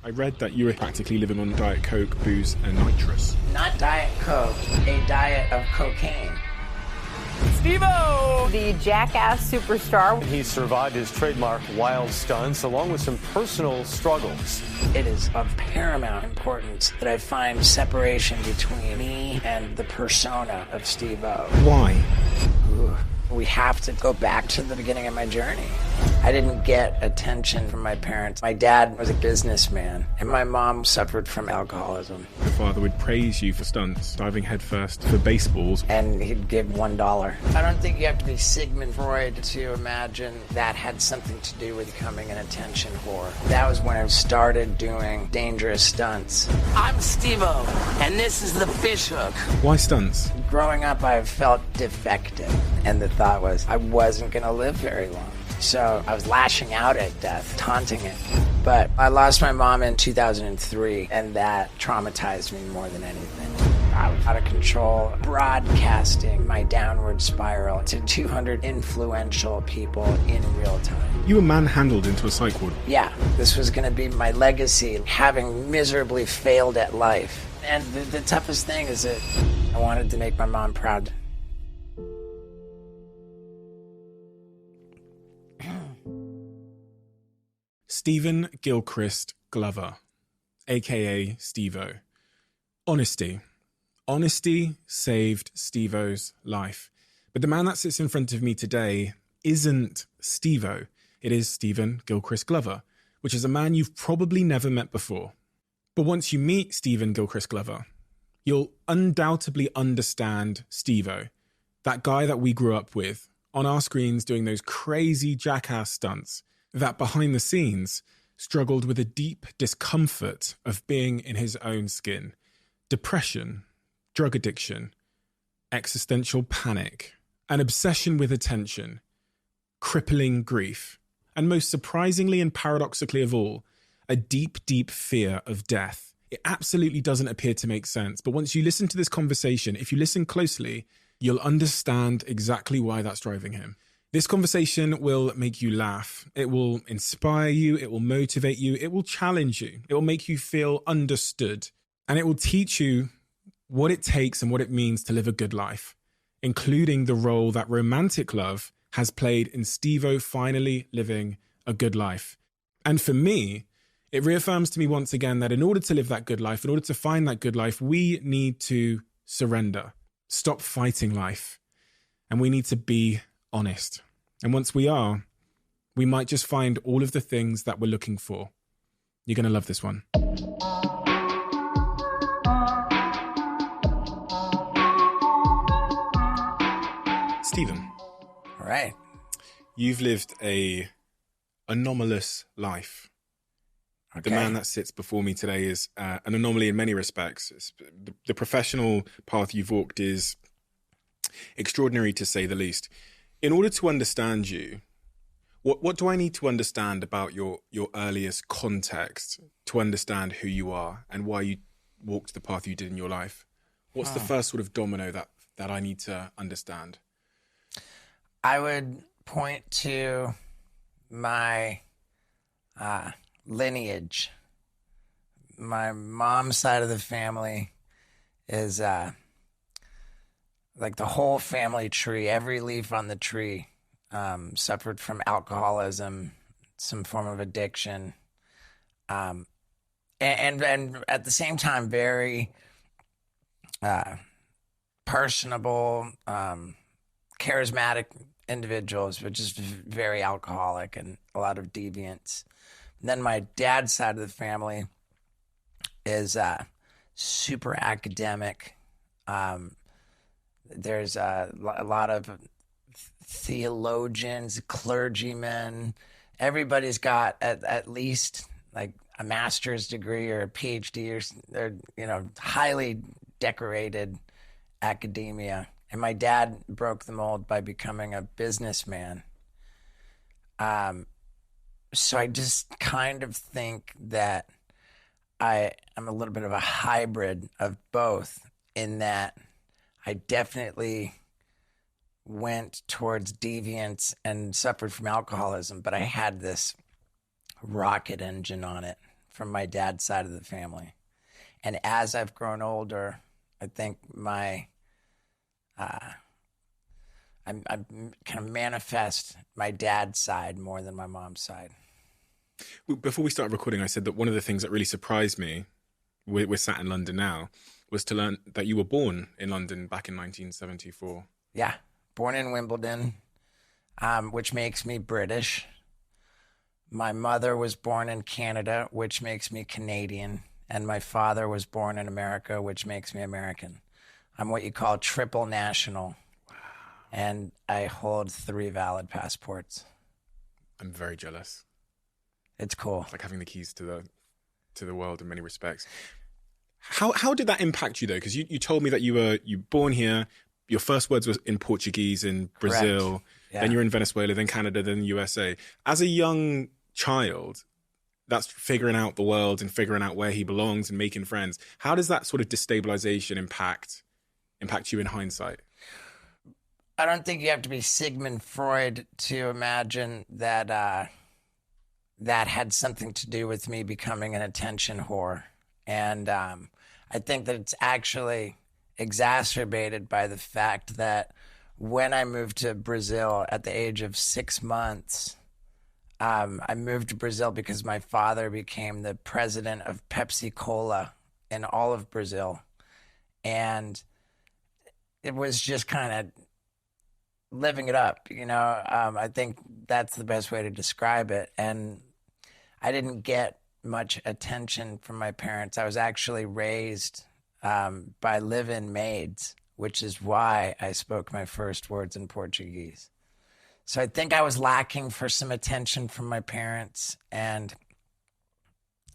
I read that you were practically living on Diet Coke, booze, and nitrous. Not Diet Coke, a diet of cocaine. Steve-O! The Jackass superstar. He survived his trademark wild stunts along with some personal struggles. It is of paramount importance that I find separation between me and the persona of Steve-O. Why? We have to go back to the beginning of my journey. I didn't get attention from my parents. My dad was a businessman, and my mom suffered from alcoholism. Your father would praise you for stunts, diving headfirst for baseballs. And he'd give $1. I don't think you have to be Sigmund Freud to imagine that had something to do with becoming an attention whore. That was when I started doing dangerous stunts. I'm Steve-O, and this is the fish hook. Why stunts? Growing up, I felt defective, and the thought was I wasn't going to live very long. So I was lashing out at death, taunting it. But I lost my mom in 2003, and that traumatized me more than anything. I was out of control, broadcasting my downward spiral to 200 influential people in real time. You were manhandled into a psych ward. Yeah, this was going to be my legacy, having miserably failed at life. And the toughest thing is that I wanted to make my mom proud. Stephen Gilchrist Glover, aka Steve-O. Honesty. Honesty saved Steve-O's life. But the man that sits in front of me today isn't Steve-O. It is Stephen Gilchrist Glover, which is a man you've probably never met before. But once you meet Stephen Gilchrist Glover, you'll undoubtedly understand Steve-O, that guy that we grew up with on our screens doing those crazy Jackass stunts, that behind the scenes struggled with a deep discomfort of being in his own skin, depression, drug addiction, existential panic, an obsession with attention, crippling grief, and most surprisingly and paradoxically of all, a deep, deep fear of death. It absolutely doesn't appear to make sense, but once you listen to this conversation, if you listen closely, you'll understand exactly why that's driving him. This conversation will make you laugh. It will inspire you. It will motivate you. It will challenge you. It will make you feel understood. And it will teach you what it takes and what it means to live a good life, including the role that romantic love has played in Steve-O finally living a good life. And for me, it reaffirms to me once again that in order to live that good life, in order to find that good life, we need to surrender, stop fighting life, and we need to be honest. And once we are, we might just find all of the things that we're looking for. You're going to love this one. Stephen. All right. You've lived a anomalous life. Okay. The man that sits before me today is an anomaly in many respects. The professional path you've walked is extraordinary, to say the least. In order to understand you, what do I need to understand about your earliest context to understand who you are and why you walked the path you did in your life? What's the first sort of domino that I need to understand? I would point to my lineage. My mom's side of the family is like the whole family tree. Every leaf on the tree suffered from alcoholism, some form of addiction, and at the same time very personable, charismatic individuals, but just very alcoholic and a lot of deviance. And then my dad's side of the family is super academic. There's a lot of theologians, clergymen. Everybody's got at least like a master's degree or a PhD or highly decorated academia. And my dad broke the mold by becoming a businessman. So I just kind of think that I am a little bit of a hybrid of both, in that I definitely went towards deviance and suffered from alcoholism, but I had this rocket engine on it from my dad's side of the family. And as I've grown older, I think I'm kind of manifest my dad's side more than my mom's side. Before we started recording, I said that one of the things that really surprised me, we're sat in London now, was to learn that you were born in London back in 1974. Yeah, born in Wimbledon, which makes me British. My mother was born in Canada, which makes me Canadian. And my father was born in America, which makes me American. I'm what you call triple national. Wow. And I hold 3 valid passports. I'm very jealous. It's cool. It's like having the keys to the world in many respects. How did that impact you though? Because you told me that you were born here. Your first words were in Portuguese in Brazil. Yeah. Then you're in Venezuela, then Canada, then USA. As a young child, that's figuring out the world and figuring out where he belongs and making friends. How does that sort of destabilization impact you in hindsight? I don't think you have to be Sigmund Freud to imagine that that had something to do with me becoming an attention whore. And I think that it's actually exacerbated by the fact that when I moved to Brazil at the age of 6 months, I moved to Brazil because my father became the president of Pepsi Cola in all of Brazil. And it was just kind of living it up, you know. I think that's the best way to describe it. And I didn't get much attention from my parents. I was actually raised by live-in maids, which is why I spoke my first words in Portuguese. So I think I was lacking for some attention from my parents, and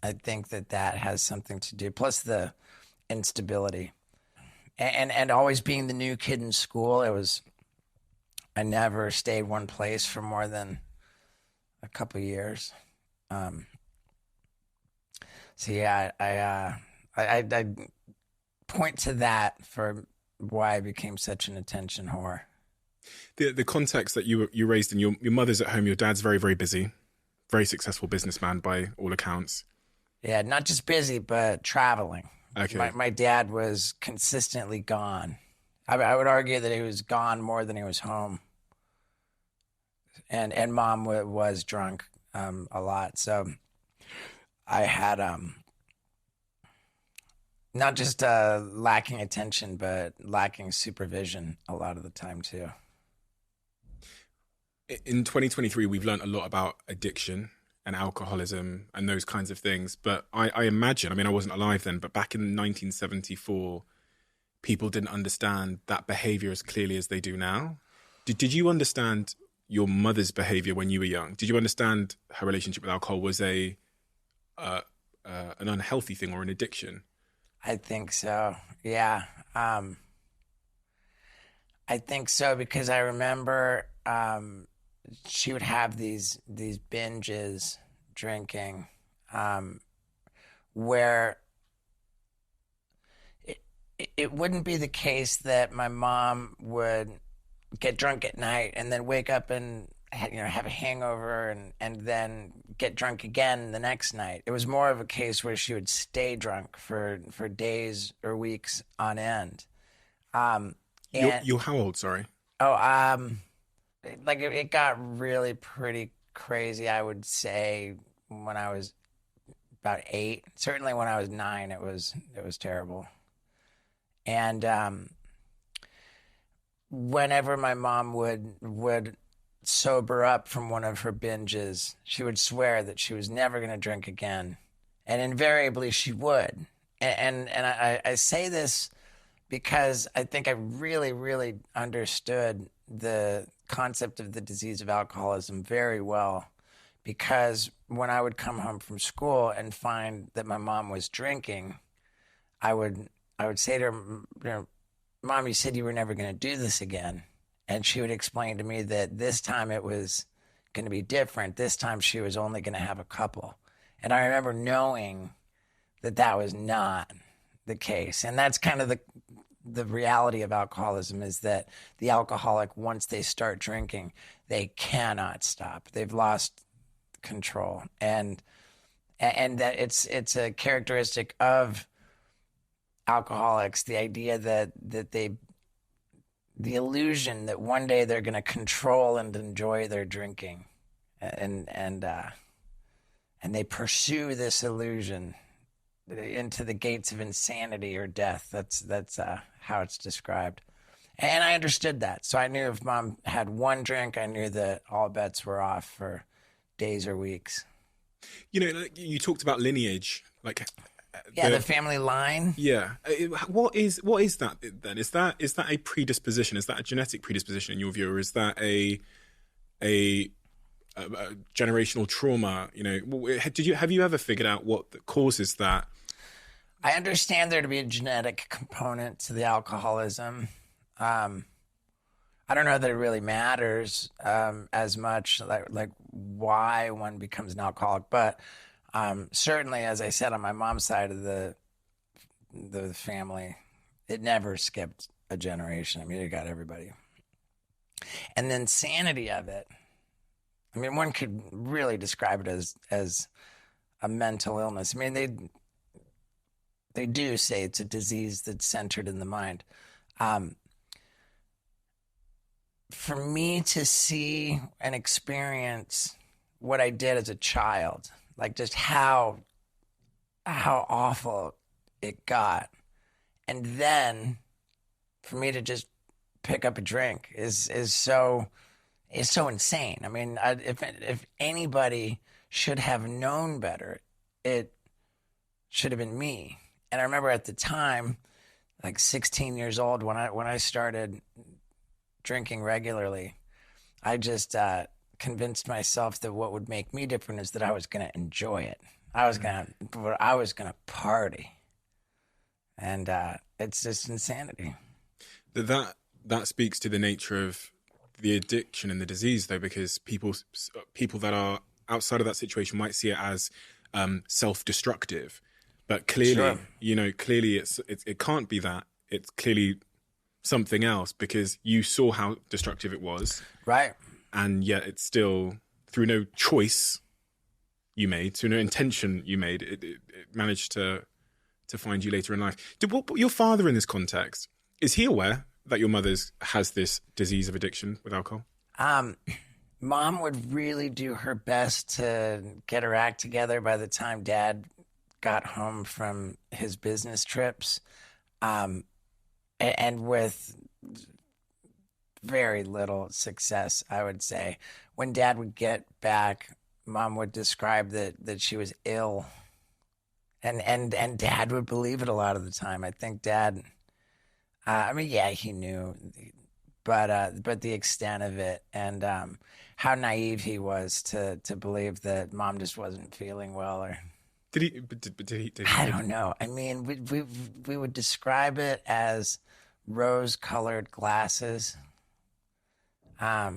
I think that has something to do, plus the instability. And always being the new kid in school, I never stayed one place for more than a couple of years. So yeah, I point to that for why I became such an attention whore. The context that you were raised in, your mother's at home, your dad's very, very busy, very successful businessman by all accounts. Yeah, not just busy, but traveling. Okay. My dad was consistently gone. I would argue that he was gone more than he was home. And mom was drunk a lot. So I had not just lacking attention, but lacking supervision a lot of the time too. In 2023, we've learned a lot about addiction and alcoholism and those kinds of things. But I imagine, I mean, I wasn't alive then, but back in 1974, people didn't understand that behavior as clearly as they do now. Did you understand your mother's behavior when you were young? Did you understand her relationship with alcohol was an unhealthy thing or an addiction? I think so. Yeah. I think so because I remember she would have these binges drinking where it wouldn't be the case that my mom would get drunk at night and then wake up and have a hangover and then get drunk again the next night. It was more of a case where she would stay drunk for days or weeks on end. You're how old, sorry? Like it got really pretty crazy, I would say, when I was about 8. Certainly when I was 9, it was terrible. And whenever my mom would sober up from one of her binges, she would swear that she was never going to drink again. And invariably she would. And I say this because I think I really, really understood the concept of the disease of alcoholism very well. Because when I would come home from school and find that my mom was drinking, I would say to her, Mom, you said you were never going to do this again. And she would explain to me that this time it was going to be different. This time she was only going to have a couple. And I remember knowing that was not the case. And that's kind of the reality of alcoholism, is that the alcoholic, once they start drinking, they cannot stop. They've lost control. And and that it's a characteristic of alcoholics, the idea that the illusion that one day they're going to control and enjoy their drinking, and they pursue this illusion into the gates of insanity or death. That's how it's described. And I understood that. So I knew if Mom had one drink, I knew that all bets were off for days or weeks. You know, you talked about lineage, like the family line. Yeah. What is that then? Is that a predisposition? Is that a genetic predisposition in your view, or is that a generational trauma? You know, have you ever figured out what causes that? I understand there to be a genetic component to the alcoholism. I don't know that it really matters as much, like why one becomes an alcoholic, but certainly, as I said, on my mom's side of the family, it never skipped a generation. I mean, it got everybody. And the insanity of it, I mean, one could really describe it as a mental illness. I mean, they do say it's a disease that's centered in the mind. For me to see and experience what I did as a child, like just how awful it got, and then for me to just pick up a drink is so insane. I mean, if anybody should have known better, it should have been me. And I remember at the time, like 16 years old, when I started drinking regularly, I just convinced myself that what would make me different is that I was going to enjoy it. I was going to party, and it's just insanity. That speaks to the nature of the addiction and the disease, though, because people that are outside of that situation might see it as self-destructive, but clearly, Sure. you know, clearly it can't be that. It's clearly something else, because you saw how destructive it was, Right. and yet it's still, through no choice you made, through no intention you made, it managed to find you later in life. Your father in this context, is he aware that your mother has this disease of addiction with alcohol? Mom would really do her best to get her act together by the time Dad got home from his business trips. And with very little success, I would say. When Dad would get back, Mom would describe that she was ill, and Dad would believe it a lot of the time. I think Dad, I mean, yeah, he knew, but the extent of it, and how naive he was to believe that Mom just wasn't feeling well, or Did he? I don't know. I mean, we would describe it as rose-colored glasses. I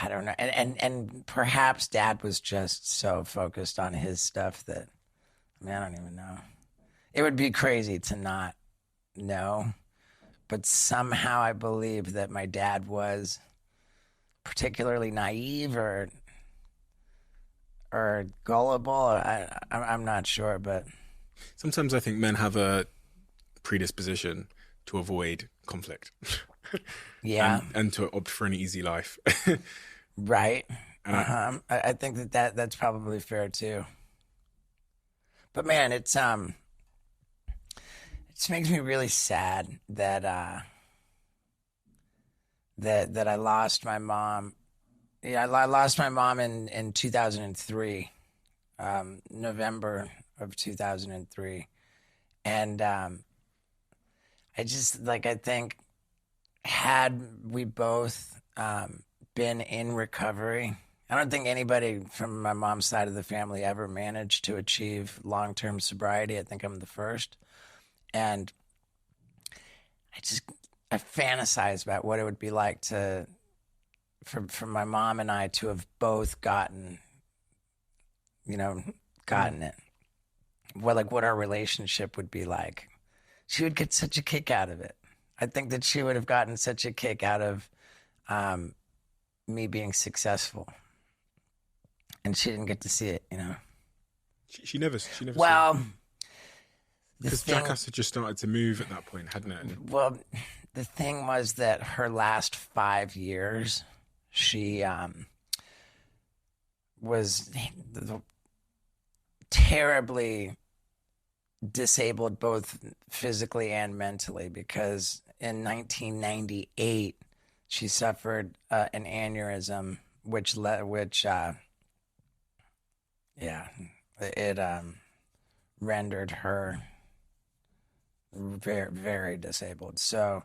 don't know, and perhaps Dad was just so focused on his stuff that, I mean, I don't even know. It would be crazy to not know, but somehow I believe that my dad was particularly naive or gullible. I'm not sure, but Sometimes I think men have a predisposition to avoid conflict. yeah, and to opt for an easy life. right. I think that's probably fair too. But man, it makes me really sad that that I lost my mom. Yeah, I lost my mom in 2003, November of 2003. And I just, like, I think had we both been in recovery, I don't think anybody from my mom's side of the family ever managed to achieve long-term sobriety. I think I'm the first. And I fantasize about what it would be like for my mom and I to have both gotten it. What our relationship would be like. She would get such a kick out of it. I think that she would have gotten such a kick out of me being successful. And she didn't get to see it, She never saw it. Well, because Jackass had just started to move at that point, hadn't it? Well, the thing was that her last 5 years, she was terribly disabled both physically and mentally, because in 1998 she suffered an aneurysm, which rendered her very, very disabled. So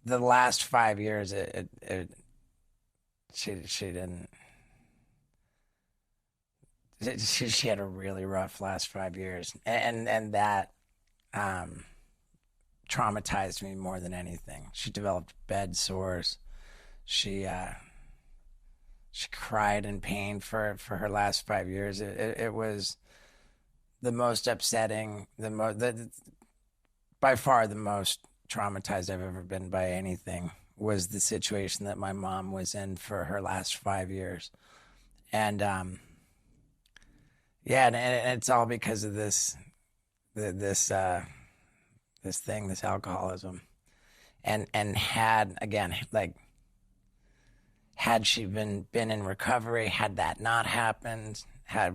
the last 5 years, she didn't. She had a really rough last 5 years, and that traumatized me more than anything. She developed bed sores. She cried in pain for her last 5 years. It was the most upsetting, by far the most traumatized I've ever been by anything, was the situation that my mom was in for her last 5 years. And and it's all because of this alcoholism. And had she been in recovery, had that not happened, I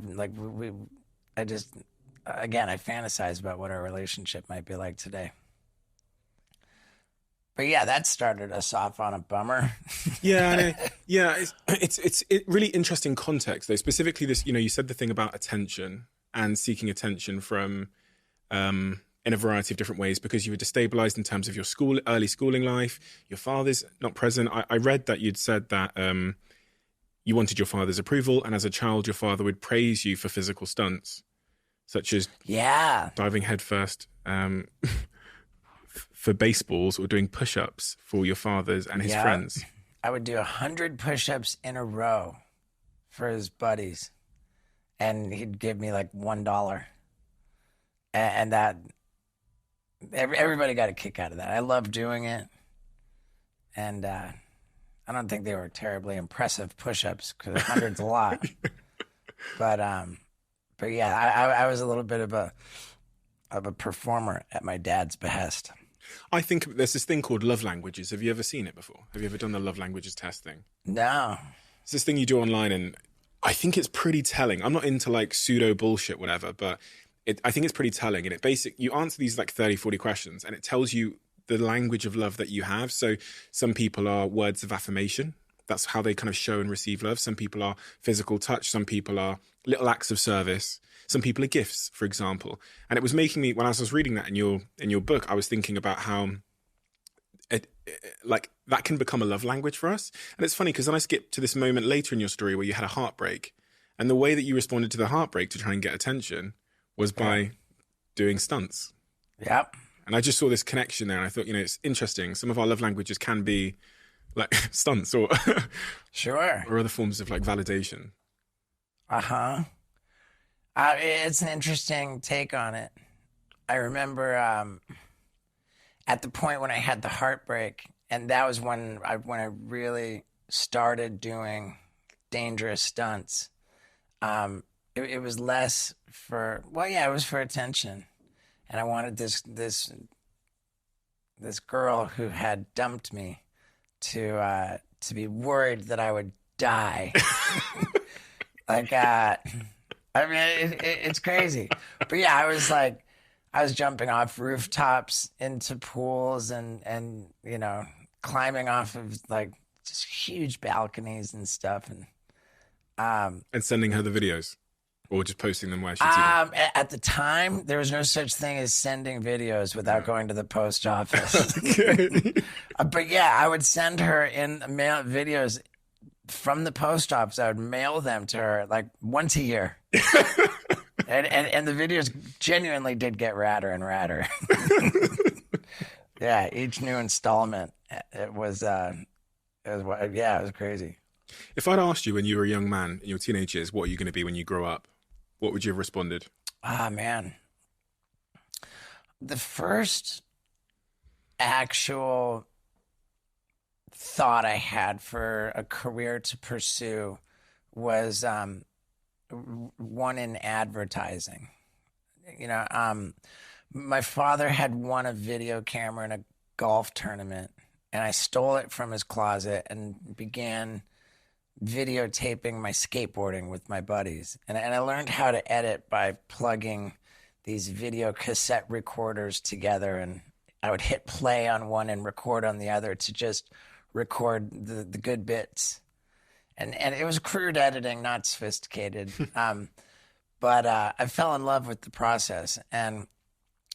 fantasize about what our relationship might be like today. But yeah, that started us off on a bummer. It's really interesting context though. Specifically, this, you said the thing about attention and seeking attention from, in a variety of different ways, because you were destabilized in terms of your early schooling life. Your father's not present. I read that you'd said that you wanted your father's approval, and as a child, your father would praise you for physical stunts, such as diving headfirst for baseballs or doing push-ups for your fathers and his friends. I would do 100 push-ups in a row for his buddies, and he'd give me like $1, and that everybody got a kick out of that. I loved doing it, and I don't think they were terribly impressive push-ups, because 100's a lot. But yeah, I was a little bit of a performer at my dad's behest. I think there's this thing called love languages. Have you ever seen it before? Have you ever done the love languages test thing? No. It's this thing you do online, and I think it's pretty telling. I'm not into like pseudo bullshit, whatever, but I think it's pretty telling. And you answer these like 30, 40 questions, and it tells you the language of love that you have. So some people are words of affirmation. That's how they kind of show and receive love. Some people are physical touch. Some people are little acts of service. Some people are gifts, for example. And it was making me, when I was reading that in your book, I was thinking about how that can become a love language for us. And it's funny because then I skipped to this moment later in your story where you had a heartbreak, and the way that you responded to the heartbreak to try and get attention was by doing stunts. Yep. And I just saw this connection there, and I thought, it's interesting. Some of our love languages can be like stunts or sure, or other forms of like validation. It's an interesting take on it. I remember at the point when I had the heartbreak, and that was when I really started doing dangerous stunts. It was less for, it was for attention, and I wanted this girl who had dumped me to be worried that I would die. It's crazy. But yeah, I was jumping off rooftops into pools and climbing off of like just huge balconies and stuff, and sending her the videos, or just posting them where she'd see them. At the time, there was no such thing as sending videos without going to the post office. But yeah, I would send her in mail videos from the post office. I would mail them to her like once a year. and the videos genuinely did get radder and radder. Yeah, each new installment, it was crazy. If I'd asked you when you were a young man in your teenage years, what are you going to be when you grow up, what would you have responded? Man. The first actual thought I had for a career to pursue was one in advertising. My father had won a video camera in a golf tournament, and I stole it from his closet and began videotaping my skateboarding with my buddies. And I learned how to edit by plugging these video cassette recorders together, and I would hit play on one and record on the other to just record the good bits. And it was crude editing, not sophisticated. But I fell in love with the process, and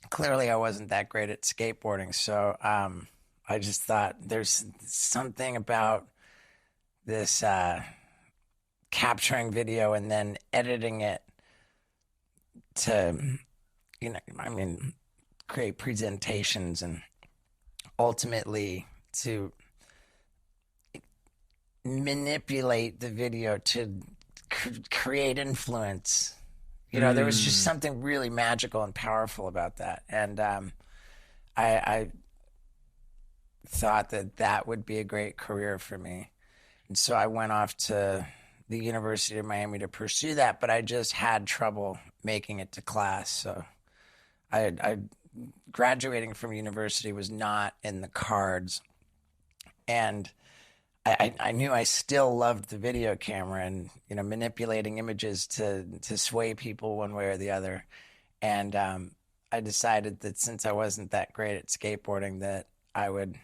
clearly I wasn't that great at skateboarding. So I just thought there's something about this capturing video and then editing it to, create presentations and ultimately to manipulate the video to create influence. There was just something really magical and powerful about that. And I thought that would be a great career for me. And so I went off to the University of Miami to pursue that, but I just had trouble making it to class. So I graduating from university was not in the cards. And I knew I still loved the video camera and, manipulating images to sway people one way or the other. And I decided that since I wasn't that great at skateboarding, that I would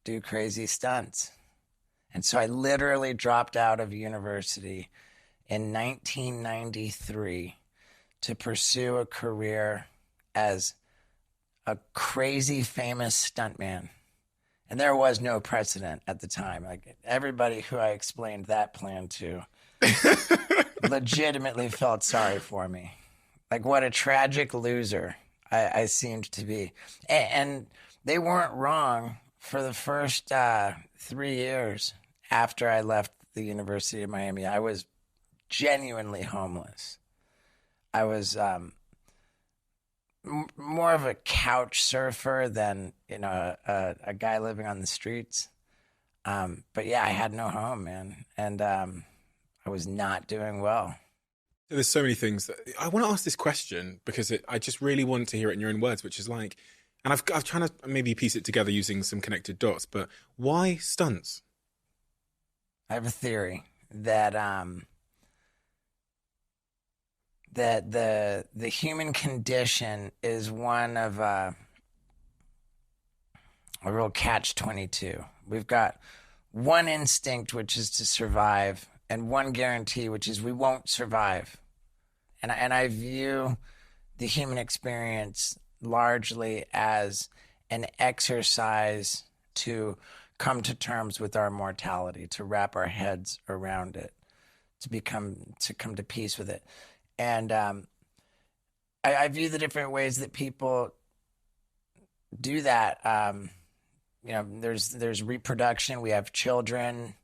do crazy stunts. And so I literally dropped out of university in 1993 to pursue a career as a crazy famous stuntman. And there was no precedent at the time. Like, everybody who I explained that plan to legitimately felt sorry for me. Like, what a tragic loser I seemed to be. And they weren't wrong. For the first 3 years after I left the University of Miami, I was genuinely homeless. I was more of a couch surfer than a guy living on the streets. But yeah, I had no home, man, and I was not doing well. There's so many things that I want to ask this question because I just really want to hear it in your own words, which is like, and I've trying to maybe piece it together using some connected dots, but why stunts? I have a theory that that the human condition is one of a real catch-22. We've got one instinct, which is to survive, and one guarantee, which is we won't survive. And I view the human experience largely as an exercise to come to terms with our mortality, to wrap our heads around it, to come to peace with it. And I view the different ways that people do that. There's reproduction. We have children.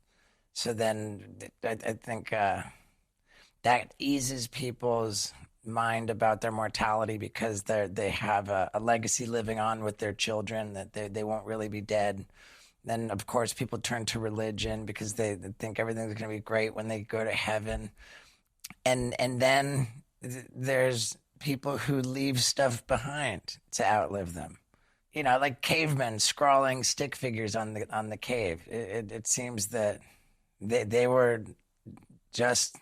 So then I think that eases people's mind about their mortality because they have a legacy living on with their children, that they won't really be dead. Then, of course, people turn to religion because they think everything's going to be great when they go to heaven. And then there's people who leave stuff behind to outlive them. Like cavemen scrawling stick figures on the cave. It seems that they were just,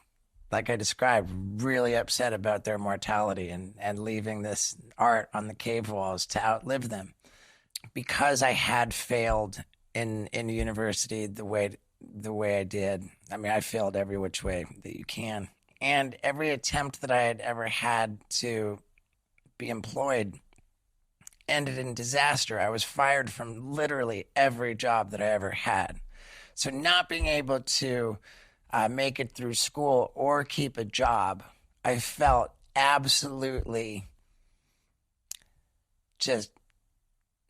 like I described, really upset about their mortality and leaving this art on the cave walls to outlive them. Because I had failed in university the way I did. I mean, I failed every which way that you can. And every attempt that I had ever had to be employed ended in disaster. I was fired from literally every job that I ever had. So not being able to make it through school or keep a job, I felt absolutely just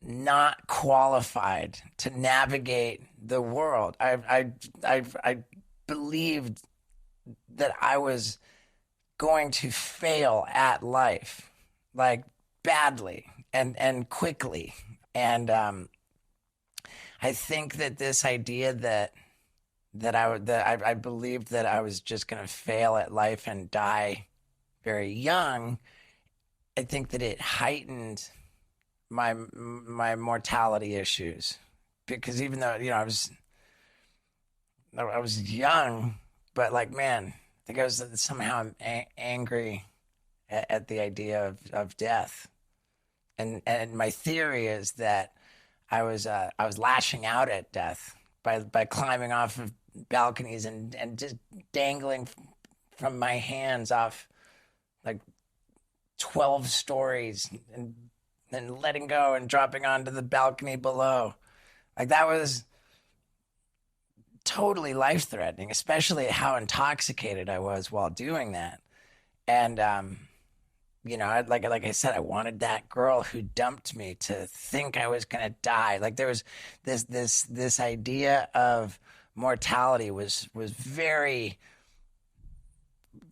not qualified to navigate the world. I believed that I was going to fail at life, like badly and quickly. And I think that this idea that I believed that I was just going to fail at life and die very young. I think that it heightened my mortality issues, because even though I was young, but like, man, I think I was somehow angry at the idea of death, and my theory is that I was lashing out at death by climbing off of balconies and just dangling from my hands off like 12 stories and then letting go and dropping onto the balcony below. Like, that was totally life-threatening, especially how intoxicated I was while doing that. And like I said, I wanted that girl who dumped me to think I was gonna die. Like, there was this idea of mortality was very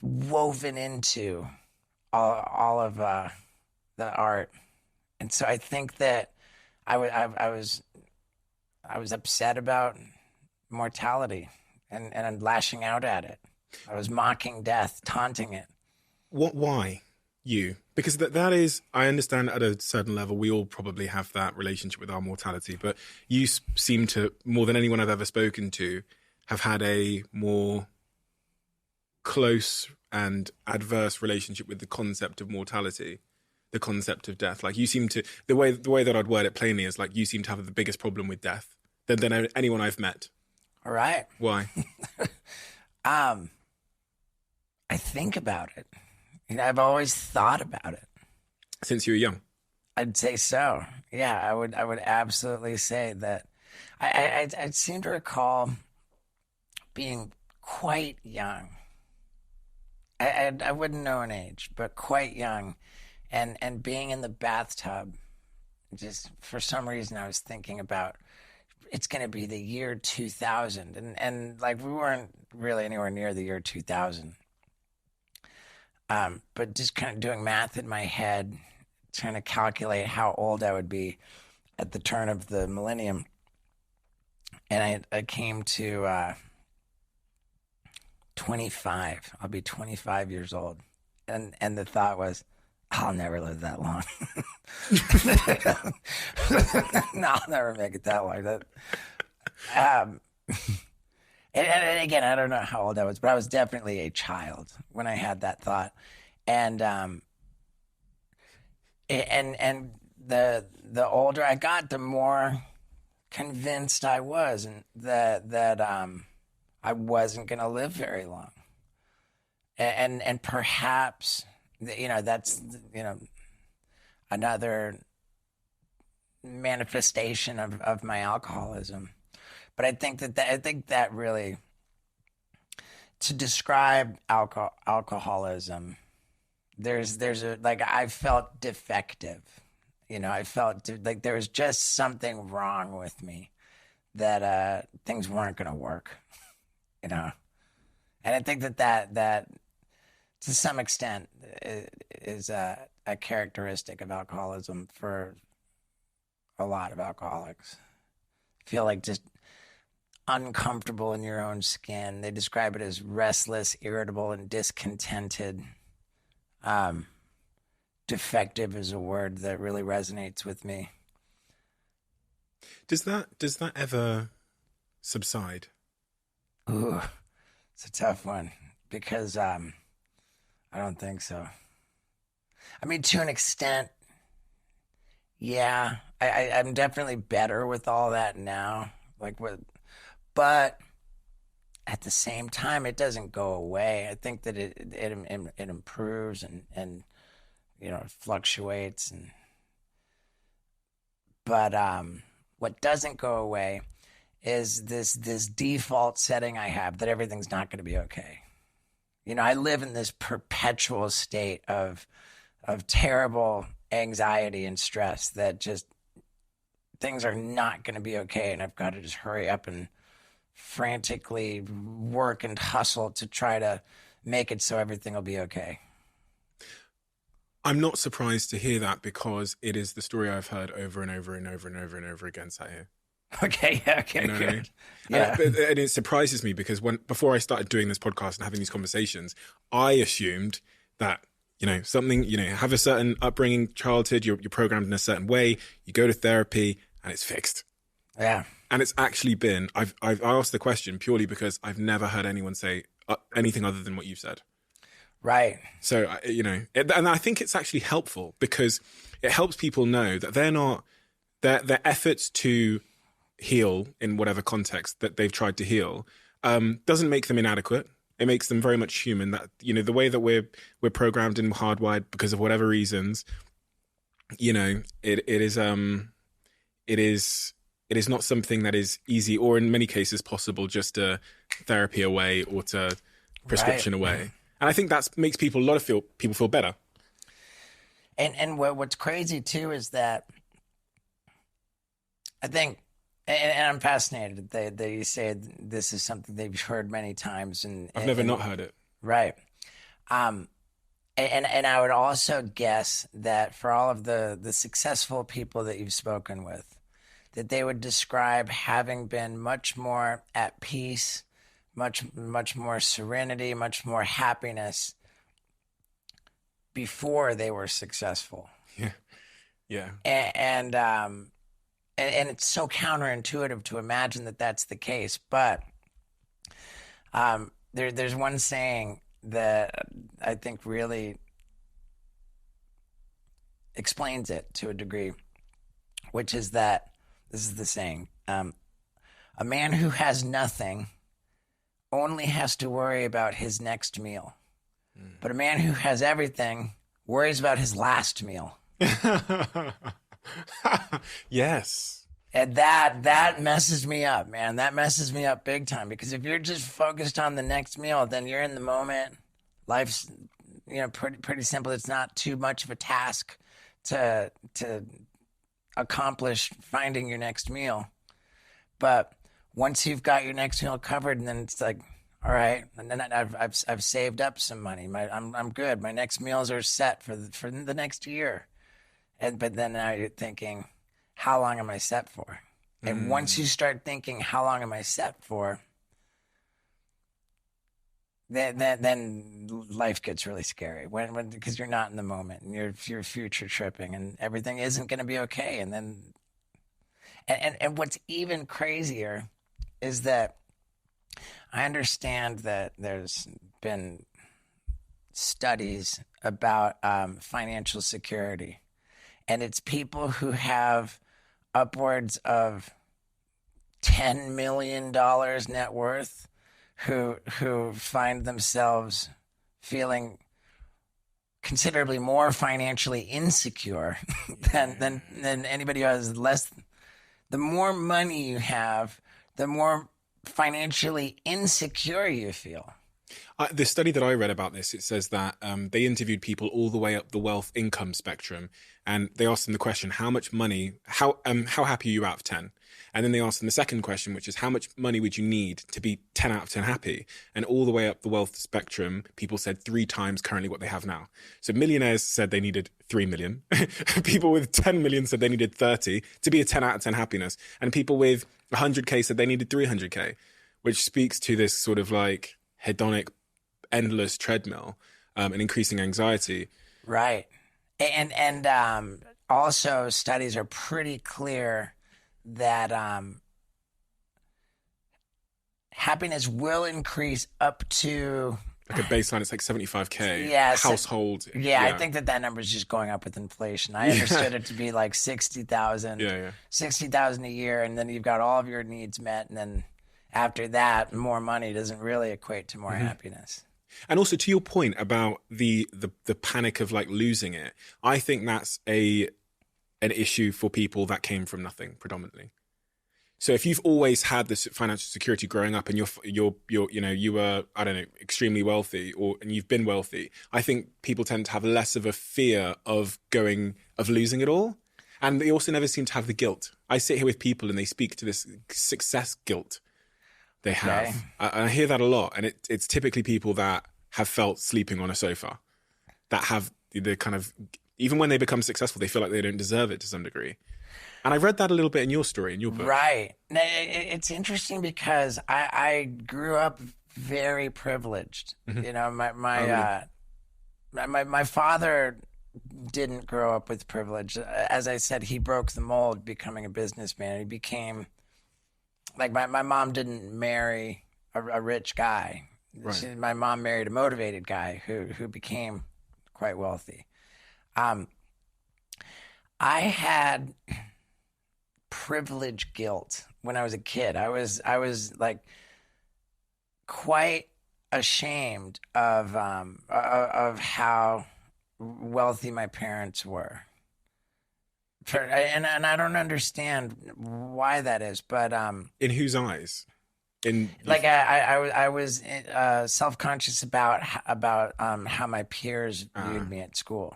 woven into all of the art. And so I think that I was upset about mortality and lashing out at it. I was mocking death, taunting it. Why you? Because that is, I understand at a certain level, we all probably have that relationship with our mortality, but you seem to, more than anyone I've ever spoken to, have had a more close and adverse relationship with the concept of mortality, the concept of death. Like, you seem to, the way that I'd word it plainly is like, you seem to have the biggest problem with death than anyone I've met. All right. Why? I think about it. I've always thought about it. Since you were young? I'd say so. Yeah, I would absolutely say that. I seem to recall being quite young. I wouldn't know an age, but quite young, and being in the bathtub. Just for some reason, I was thinking about, it's going to be the year 2000, and like, we weren't really anywhere near the year 2000. But just kind of doing math in my head, trying to calculate how old I would be at the turn of the millennium. And I came to 25. I'll be 25 years old. And the thought was, I'll never live that long. No, I'll never make it that long. And again, I don't know how old I was, but I was definitely a child when I had that thought. And the older I got, the more convinced I was, and that I wasn't going to live very long. And perhaps, that's, another manifestation of my alcoholism. But I think that really, to describe alcoholism, there's a, like, I felt defective. I felt like there was just something wrong with me, that things weren't going to work, And I think that to some extent is a characteristic of alcoholism for a lot of alcoholics. I feel like just uncomfortable in your own skin. They describe it as restless, irritable, and discontented. Defective is a word that really resonates with me. Does that ever subside? Ooh, it's a tough one, because I don't think so. I mean, to an extent, yeah. I'm definitely better with all that now. But at the same time, it doesn't go away. I think that it improves and it fluctuates. But what doesn't go away is this default setting I have that everything's not going to be okay. I live in this perpetual state of terrible anxiety and stress, that just things are not going to be okay, and I've got to just hurry up and frantically work and hustle to try to make it so everything will be okay. I'm not surprised to hear that, because it is the story I've heard over and over and over and over and over again sat here. Okay, yeah, okay, You know what I mean? good. Yeah. And it surprises me because before I started doing this podcast and having these conversations, I assumed that, something, have a certain upbringing, childhood, you're programmed in a certain way, you go to therapy and it's fixed. Yeah. And it's actually been, I asked the question purely because I've never heard anyone say anything other than what you've said. Right. So, and I think it's actually helpful because it helps people know that they're not, their efforts to heal in whatever context that they've tried to heal doesn't make them inadequate. It makes them very much human. That, the way that we're programmed and hardwired because of whatever reasons, it is not something that is easy or in many cases possible just to therapy away or to prescription away. And I think that makes people people feel better. And what's crazy too is that I think, and I'm fascinated that you say this is something they've heard many times, and I've never not heard it. Right. And I would also guess that for all of the successful people that you've spoken with, that they would describe having been much more at peace, much more serenity, much more happiness before they were successsul. Yeah. Yeah. And it's so counterintuitive to imagine that that's the case. But there's one saying that I think really explains it to a degree, which is that, this is the saying, a man who has nothing only has to worry about his next meal. But a man who has everything worries about his last meal. Yes. And that messes me up, man. That messes me up big time, because if you're just focused on the next meal, then you're in the moment. Life's, pretty simple. It's not too much of a task to accomplish finding your next meal. But once you've got your next meal covered, and then it's like, all right, and then I've saved up some money. I'm good. My next meals are set for the next year. But then now you're thinking, how long am I set for? And once you start thinking, how long am I set for? Then life gets really scary because you're not in the moment and you're future tripping and everything isn't going to be okay. And what's even crazier is that I understand that there's been studies about financial security, and it's people who have upwards of $10 million net worth who find themselves feeling considerably more financially insecure than anybody who has less. The more money you have, the more financially insecure you feel. The study that I read about this, it says that they interviewed people all the way up the wealth income spectrum, and they asked them the question, how much money, how happy are you out of 10? And then they asked them the second question, which is, how much money would you need to be 10 out of 10 happy? And all the way up the wealth spectrum, people said 3 times currently what they have now. So millionaires said they needed 3 million. People with 10 million said they needed 30 to be a 10 out of 10 happiness. And people with 100K said they needed 300K, which speaks to this sort of like hedonic, endless treadmill and increasing anxiety. Right. And also studies are pretty clear that happiness will increase up to like a baseline. It's like 75K household. Yeah, I think that number is just going up with inflation. I understood it to be like 60,000. Yeah. 60,000 a year, and then you've got all of your needs met, and then after that, more money doesn't really equate to more happiness. And also, to your point about the panic of like losing it, I think that's an issue for people that came from nothing predominantly. So if you've always had this financial security growing up and you were, I don't know, extremely wealthy and you've been wealthy, I think people tend to have less of a fear of losing it all. And they also never seem to have the guilt. I sit here with people and they speak to this success guilt they have. Okay. I hear that a lot. And it's typically people that have felt sleeping on a sofa, that have the kind of Even when they become successful, they feel like they don't deserve it to some degree. And I read that a little bit in your story, in your book. Right. It's interesting because I grew up very privileged. You know, my father didn't grow up with privilege. As I said, he broke the mold becoming a businessman. He became, like, my mom didn't marry a rich guy. Right. My mom married a motivated guy who became quite wealthy. I had privilege guilt when I was a kid. I was like quite ashamed of how wealthy my parents were. And I don't understand why that is, but in whose eyes? I was self-conscious about how my peers viewed me at school.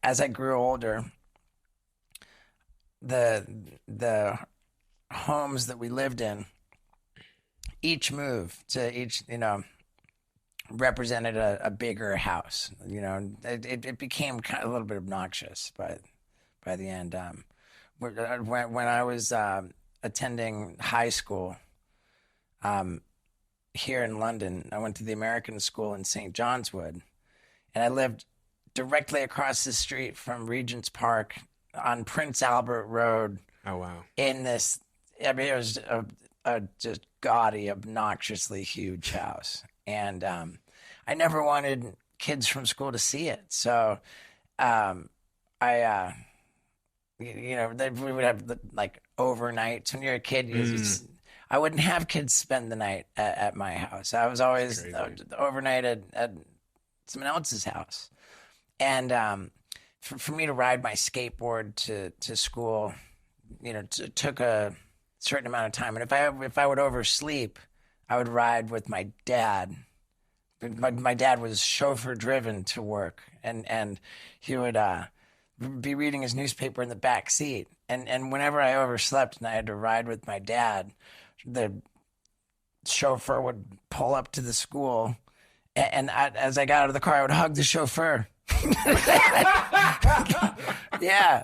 As I grew older, the homes that we lived in, each move to each, represented a bigger house. It became kind of a little bit obnoxious, but by the end, when I was attending high school here in London, I went to the American school in St. John's Wood, and I lived directly across the street from Regent's Park on Prince Albert Road. Oh, wow. In this, it was a just gaudy, obnoxiously huge house. And I never wanted kids from school to see it. So we would have like overnights. When you're a kid, I wouldn't have kids spend the night at my house. I was always overnight at someone else's house. And for me to ride my skateboard to school, took a certain amount of time. And if I would oversleep, I would ride with my dad. My dad was chauffeur driven to work, and he would be reading his newspaper in the back seat. And whenever I overslept and I had to ride with my dad, the chauffeur would pull up to the school, and as I got out of the car, I would hug the chauffeur. Yeah,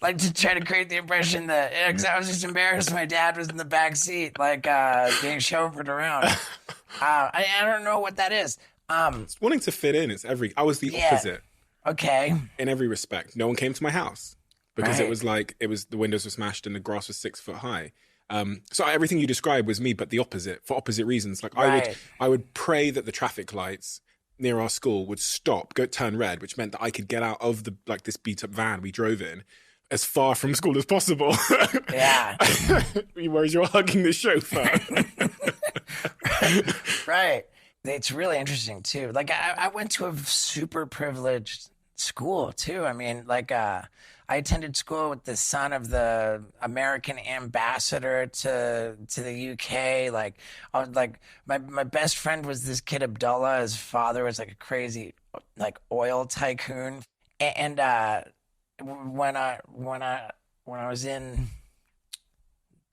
like to try to create the impression that I was just embarrassed my dad was in the back seat, like being chauffeured around. I don't know what that is. It's wanting to fit in. I was the opposite. Okay. In every respect. No one came to my house because it was the windows were smashed and the grass was 6 foot high. So everything you described was me, but the opposite, for opposite reasons. Like I would pray that the traffic lights near our school would turn red, which meant that I could get out of this beat up van we drove in as far from school as possible. Yeah. Whereas you're hugging the chauffeur. Right. It's really interesting too. Like I went to a super privileged school too. I mean, I attended school with the son of the American ambassador to the UK. My best friend was this kid Abdullah. His father was like a crazy oil tycoon. And when I was in,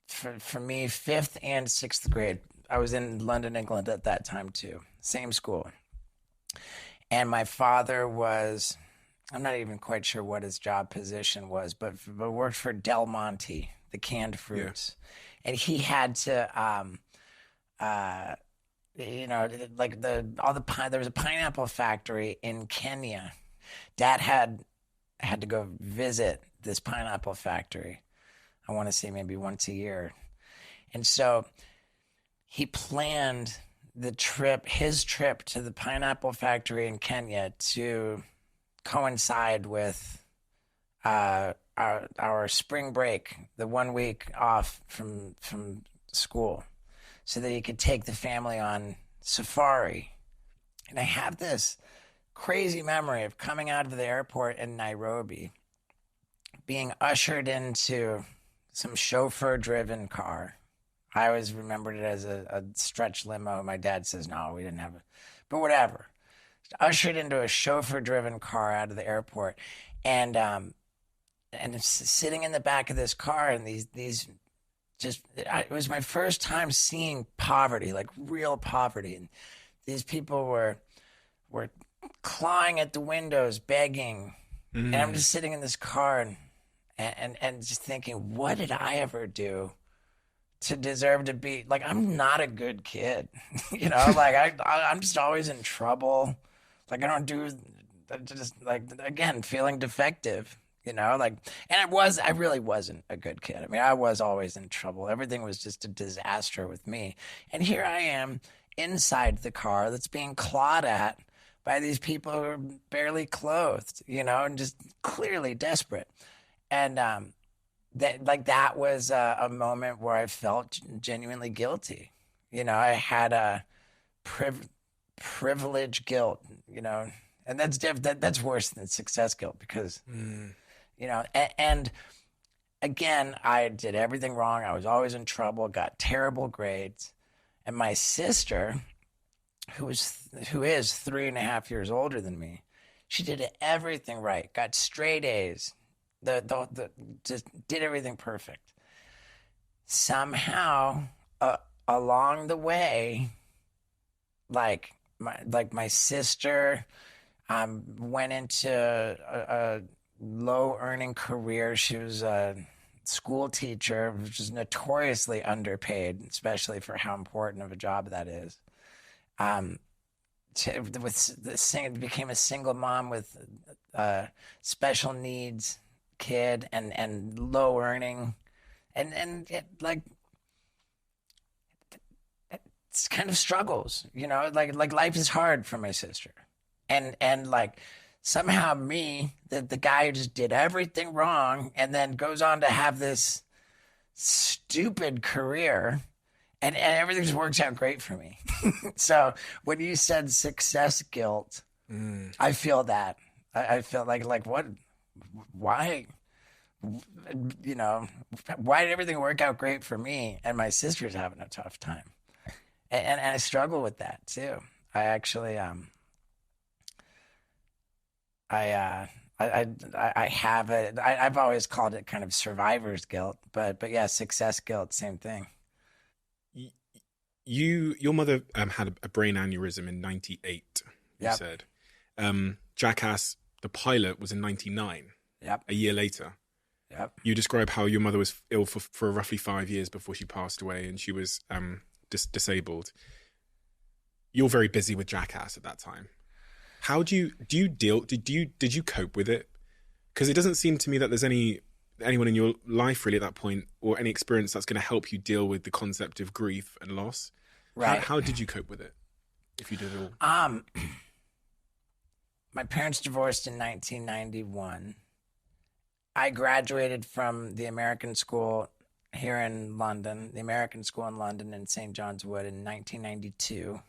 for me, 5th and 6th grade, I was in London, England at that time too. Same school. And my father was, I'm not even quite sure what his job position was, but worked for Del Monte, the canned fruits. Yeah. And he had to, there was a pineapple factory in Kenya. Dad had to go visit this pineapple factory. I want to say maybe once a year. And so he planned his trip to the pineapple factory in Kenya to coincide with our spring break, the 1 week off from school, so that he could take the family on safari. And I have this crazy memory of coming out of the airport in Nairobi, being ushered into some chauffeur-driven car. I always remembered it as a stretch limo. My dad says, no, we didn't have it. But whatever. Ushered into a chauffeur-driven car out of the airport. And sitting in the back of this car, and it was my first time seeing poverty, like real poverty. And these people were clawing at the windows, begging And I'm just sitting in this car and just thinking, what did I ever do to deserve to be like, I'm not a good kid, you know, like I'm just always in trouble. Like I don't do, just like, again, feeling defective, you know, like, and I really wasn't a good kid. I mean, I was always in trouble. Everything was just a disaster with me. And here I am inside the car that's being clawed at by these people who are barely clothed, you know, and just clearly desperate. And, that was a moment where I felt genuinely guilty. You know, I had a privilege guilt, you know, and that's worse than success guilt because, you know, and again, I did everything wrong. I was always in trouble, got terrible grades. And my sister, who is 3.5 years older than me, she did everything right, got straight A's. Just did everything perfect. Somehow, along the way, like my sister went into a low earning career. She was a school teacher, which is notoriously underpaid, especially for how important of a job that is. Became a single mom with special needs kid and low earning and it, like it's kind of struggles, you know, like life is hard for my sister and like somehow me, the guy who just did everything wrong and then goes on to have this stupid career and everything just works out great for me. So when you said success guilt, I feel that I feel like what, why, you know, why did everything work out great for me and my sister's having a tough time? And I struggle with that too. I actually, I have it. I've always called it kind of survivor's guilt, but yeah, success guilt, same thing. Your mother had a brain aneurysm in 98, you Yep. said. Jackass, the pilot, was in 99, Yep. a year later. Yep. You describe how your mother was ill for roughly 5 years before she passed away and she was disabled. You're very busy with Jackass at that time. How did you cope with it? Because it doesn't seem to me that there's anyone in your life really at that point or any experience that's going to help you deal with the concept of grief and loss. Right. How did you cope with it? If you did at all? My parents divorced in 1991. I graduated from the American school here in London, the American school in London in St. John's Wood in 1992.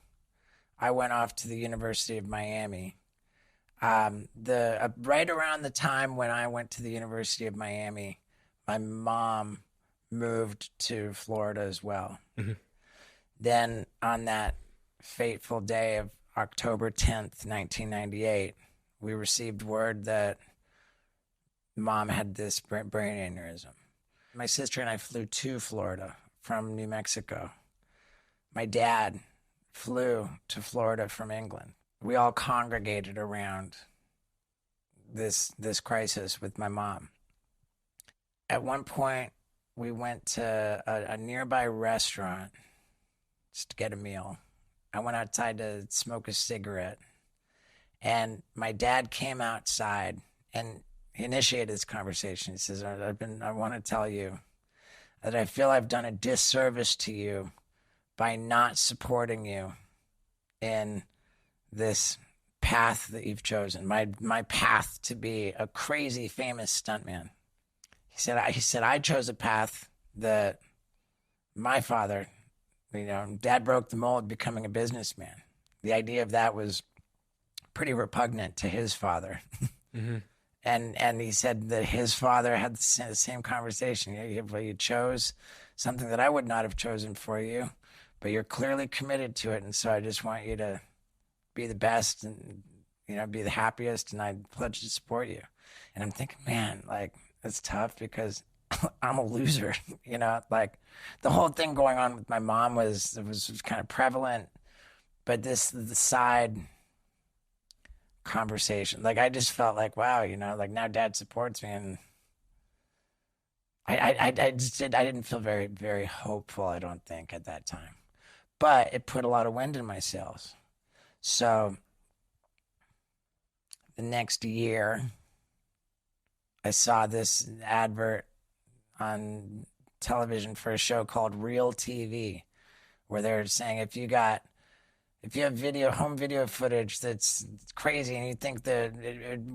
I went off to the University of Miami. Right around the time when I went to the University of Miami, my mom moved to Florida as well. Mm-hmm. Then on that fateful day of October 10th, 1998, we received word that Mom had this brain aneurysm. My sister and I flew to Florida from New Mexico. My dad flew to Florida from England. We all congregated around this crisis with my mom. At one point, we went to a nearby restaurant just to get a meal. I went outside to smoke a cigarette, and my dad came outside and he initiated this conversation. He says, I want to tell you that I feel I've done a disservice to you by not supporting you in this path that you've chosen, my path to be a crazy famous stuntman. He said, I chose a path that my father, you know, Dad broke the mold becoming a businessman. The idea of that was pretty repugnant to his father. Mm-hmm. And he said that his father had the same conversation. You chose something that I would not have chosen for you, but you're clearly committed to it. And so I just want you to be the best and, you know, be the happiest. And I pledge to support you. And I'm thinking, man, like, that's tough because I'm a loser. You know, like the whole thing going on with my mom was kind of prevalent, but the side conversation. Like, I just felt like, wow, like now Dad supports me, and I didn't feel very, very hopeful, I don't think, at that time. But it put a lot of wind in my sails. So the next year, I saw this advert on television for a show called Real TV, where they're saying if you have home video footage that's crazy and you think that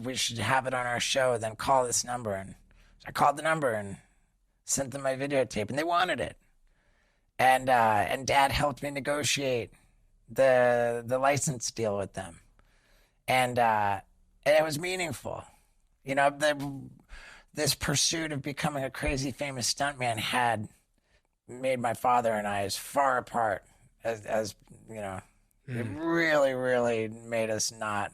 we should have it on our show, then call this number. And I called the number and sent them my videotape, and they wanted it. And Dad helped me negotiate the license deal with them, and it was meaningful. This pursuit of becoming a crazy famous stuntman had made my father and I as far apart as it really, really made us not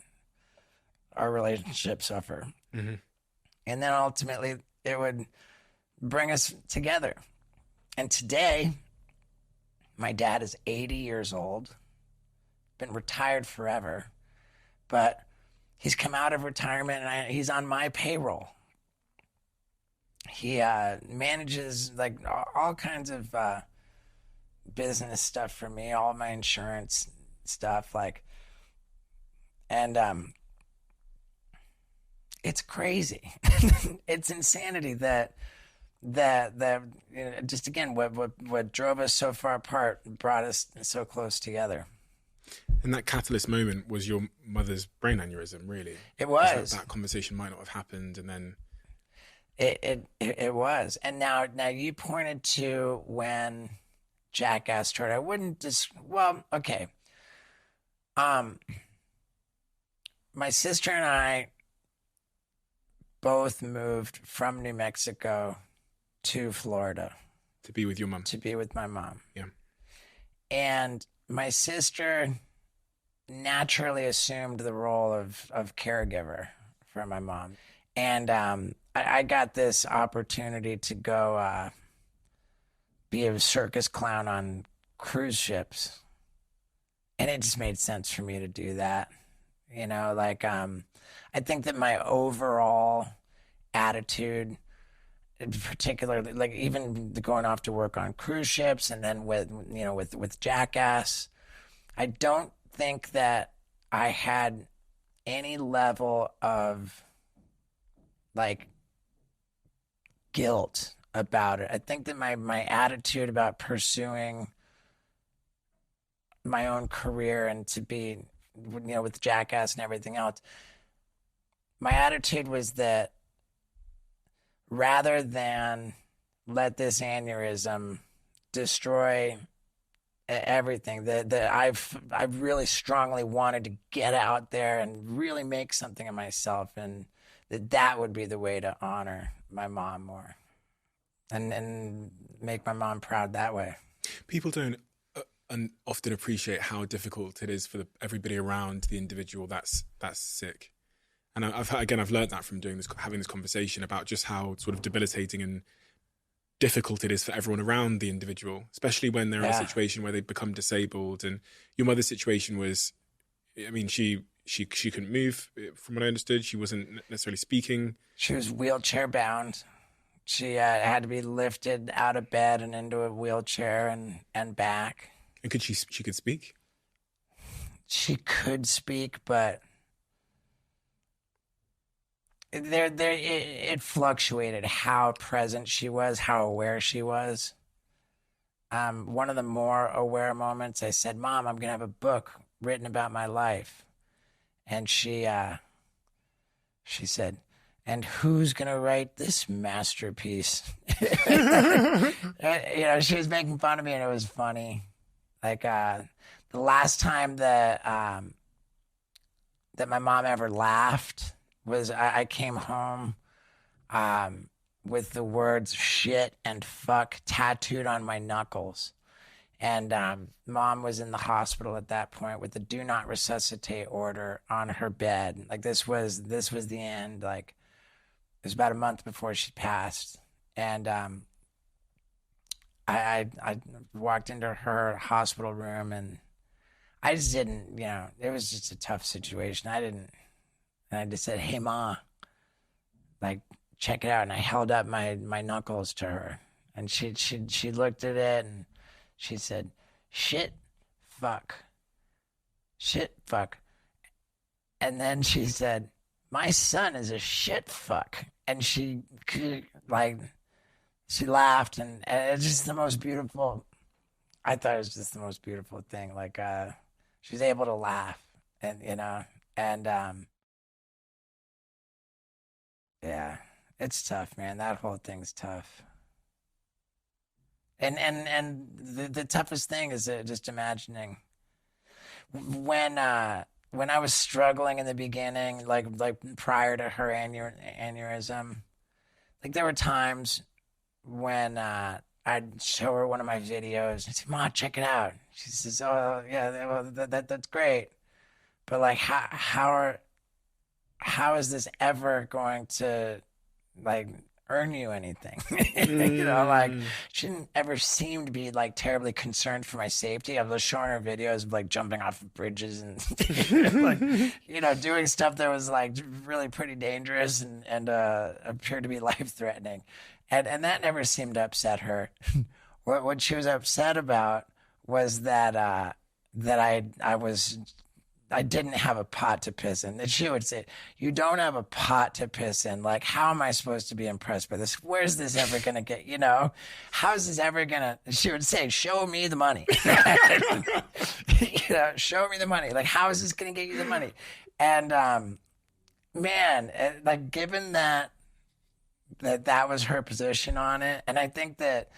our relationship suffer. Mm-hmm. And then ultimately it would bring us together. And today, my dad is 80 years old, been retired forever, but he's come out of retirement and he's on my payroll. He manages like all kinds of business stuff for me, all my insurance stuff, and it's crazy. It's insanity that just again what drove us so far apart brought us so close together. And that catalyst moment was your mother's brain aneurysm, really. It was. That conversation might not have happened, and then it was. And now you pointed to when Jackass started. I wouldn't just okay. My sister and I both moved from New Mexico to Florida. To be with your mom. To be with my mom. Yeah. And my sister naturally assumed the role of caregiver for my mom. And I got this opportunity to go be a circus clown on cruise ships. And it just made sense for me to do that. I think that my overall attitude, particularly even going off to work on cruise ships and then with Jackass, I don't think that I had any level of guilt about it. I think that my attitude about pursuing my own career and to be, with Jackass and everything else, my attitude was that rather than let this aneurysm destroy everything, that I've really strongly wanted to get out there and really make something of myself, and that would be the way to honor my mom more and make my mom proud that way. People don't often appreciate how difficult it is for everybody around the individual that's sick. And I've learned that from having this conversation about just how sort of debilitating and difficult it is for everyone around the individual, especially when they're in a situation where they become disabled. And your mother's situation was, she couldn't move, from what I understood. She wasn't necessarily speaking. She was wheelchair bound. She had to be lifted out of bed and into a wheelchair and back. And she could speak? She could speak, but it fluctuated how present she was, how aware she was. One of the more aware moments, I said, "Mom, I'm going to have a book written about my life." And she said, "And who's going to write this masterpiece?" She was making fun of me, and it was funny. The last time that my mom ever laughed was I came home with the words shit and fuck tattooed on my knuckles. And Mom was in the hospital at that point with the do not resuscitate order on her bed. This was the end. It was about a month before she passed. And I walked into her hospital room, and I just didn't, it was just a tough situation. I And I just said, "Hey, Ma, like, check it out." And I held up my knuckles to her, and she looked at it and she said, "Shit, fuck, shit, fuck." And then she said, "My son is a shit fuck." And she laughed, and it's just the most beautiful. I thought it was just the most beautiful thing. Like, she was able to laugh, and yeah, it's tough, man. That whole thing's tough. And the toughest thing is just imagining when I was struggling in the beginning, like prior to her aneurysm. Like, there were times when I'd show her one of my videos. I'd say, "Ma, check it out." She says, "Oh yeah, well, that's great, but like, how is this ever going to like earn you anything?" You know, like, she didn't ever seem to be like terribly concerned for my safety. I was showing her videos of like jumping off of bridges and like, you know, doing stuff that was like really pretty dangerous and appeared to be life threatening, and that never seemed to upset her. What she was upset about was that I didn't have a pot to piss in. And she would say, "You don't have a pot to piss in. Like, how am I supposed to be impressed by this? Where's this ever going to get, you know? How's this ever going to," she would say, "Show me the money." You know, "Show me the money. Like, how is this going to get you the money?" And, man, like, given that was her position on it, and I think that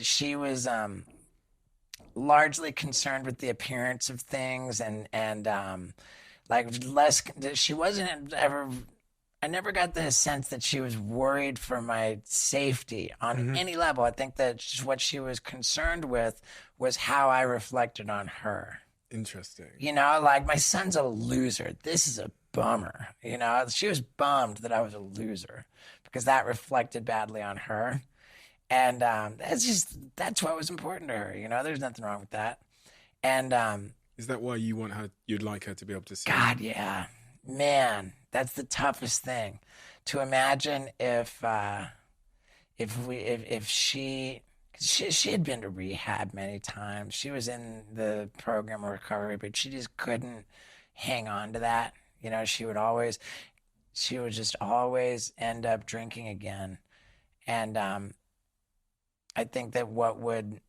she was, largely concerned with the appearance of things and like less, she wasn't ever, I never got the sense that she was worried for my safety on any level. I think that what she was concerned with was how I reflected on her. Interesting. You know, like, my son's a loser. This is a bummer. You know, she was bummed that I was a loser because that reflected badly on her. And that's what was important to her. You know, there's nothing wrong with that. And is that why you'd like her to be able to see? God, yeah, man, that's the toughest thing to imagine. If she had been to rehab many times, she was in the program of recovery, but she just couldn't hang on to that. You know, she would just always end up drinking again, and I think that what would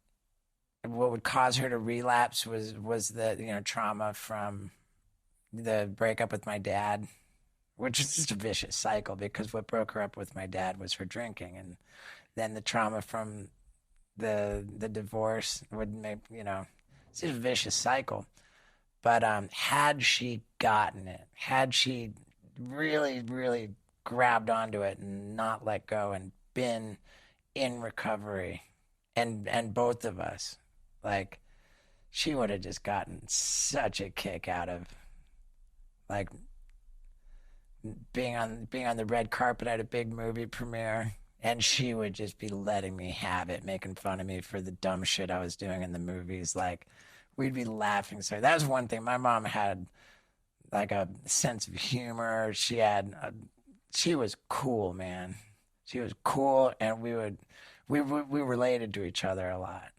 cause her to relapse was the, you know, trauma from the breakup with my dad, which is just a vicious cycle, because what broke her up with my dad was her drinking, and then the trauma from the divorce would make, you know, it's just a vicious cycle. But had she gotten it, had she really, really grabbed onto it and not let go and been in recovery, and both of us, like, she would have just gotten such a kick out of, like, being on the red carpet at a big movie premiere, and she would just be letting me have it, making fun of me for the dumb shit I was doing in the movies. Like, we'd be laughing. So that was one thing. My mom had like a sense of humor. She was cool, man. She was cool, and we related to each other a lot.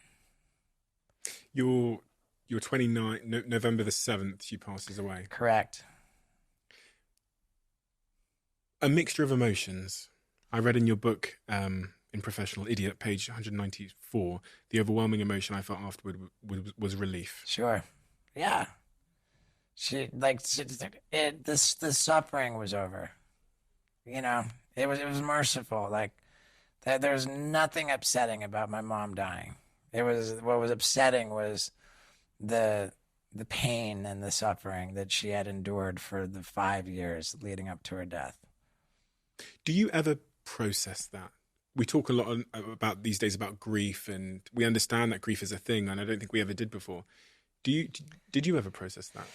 You're 29, November the 7th, she passes away. Correct. A mixture of emotions. I read in your book, in Professional Idiot, page 194, the overwhelming emotion I felt afterward was relief. Sure. Yeah. The suffering was over. You know, it was merciful. Like, there's nothing upsetting about my mom dying. What was upsetting was the pain and the suffering that she had endured for the 5 years leading up to her death. Do you ever process that? We talk a lot about these days about grief, and we understand that grief is a thing, and I don't think we ever did before. Did you ever process that?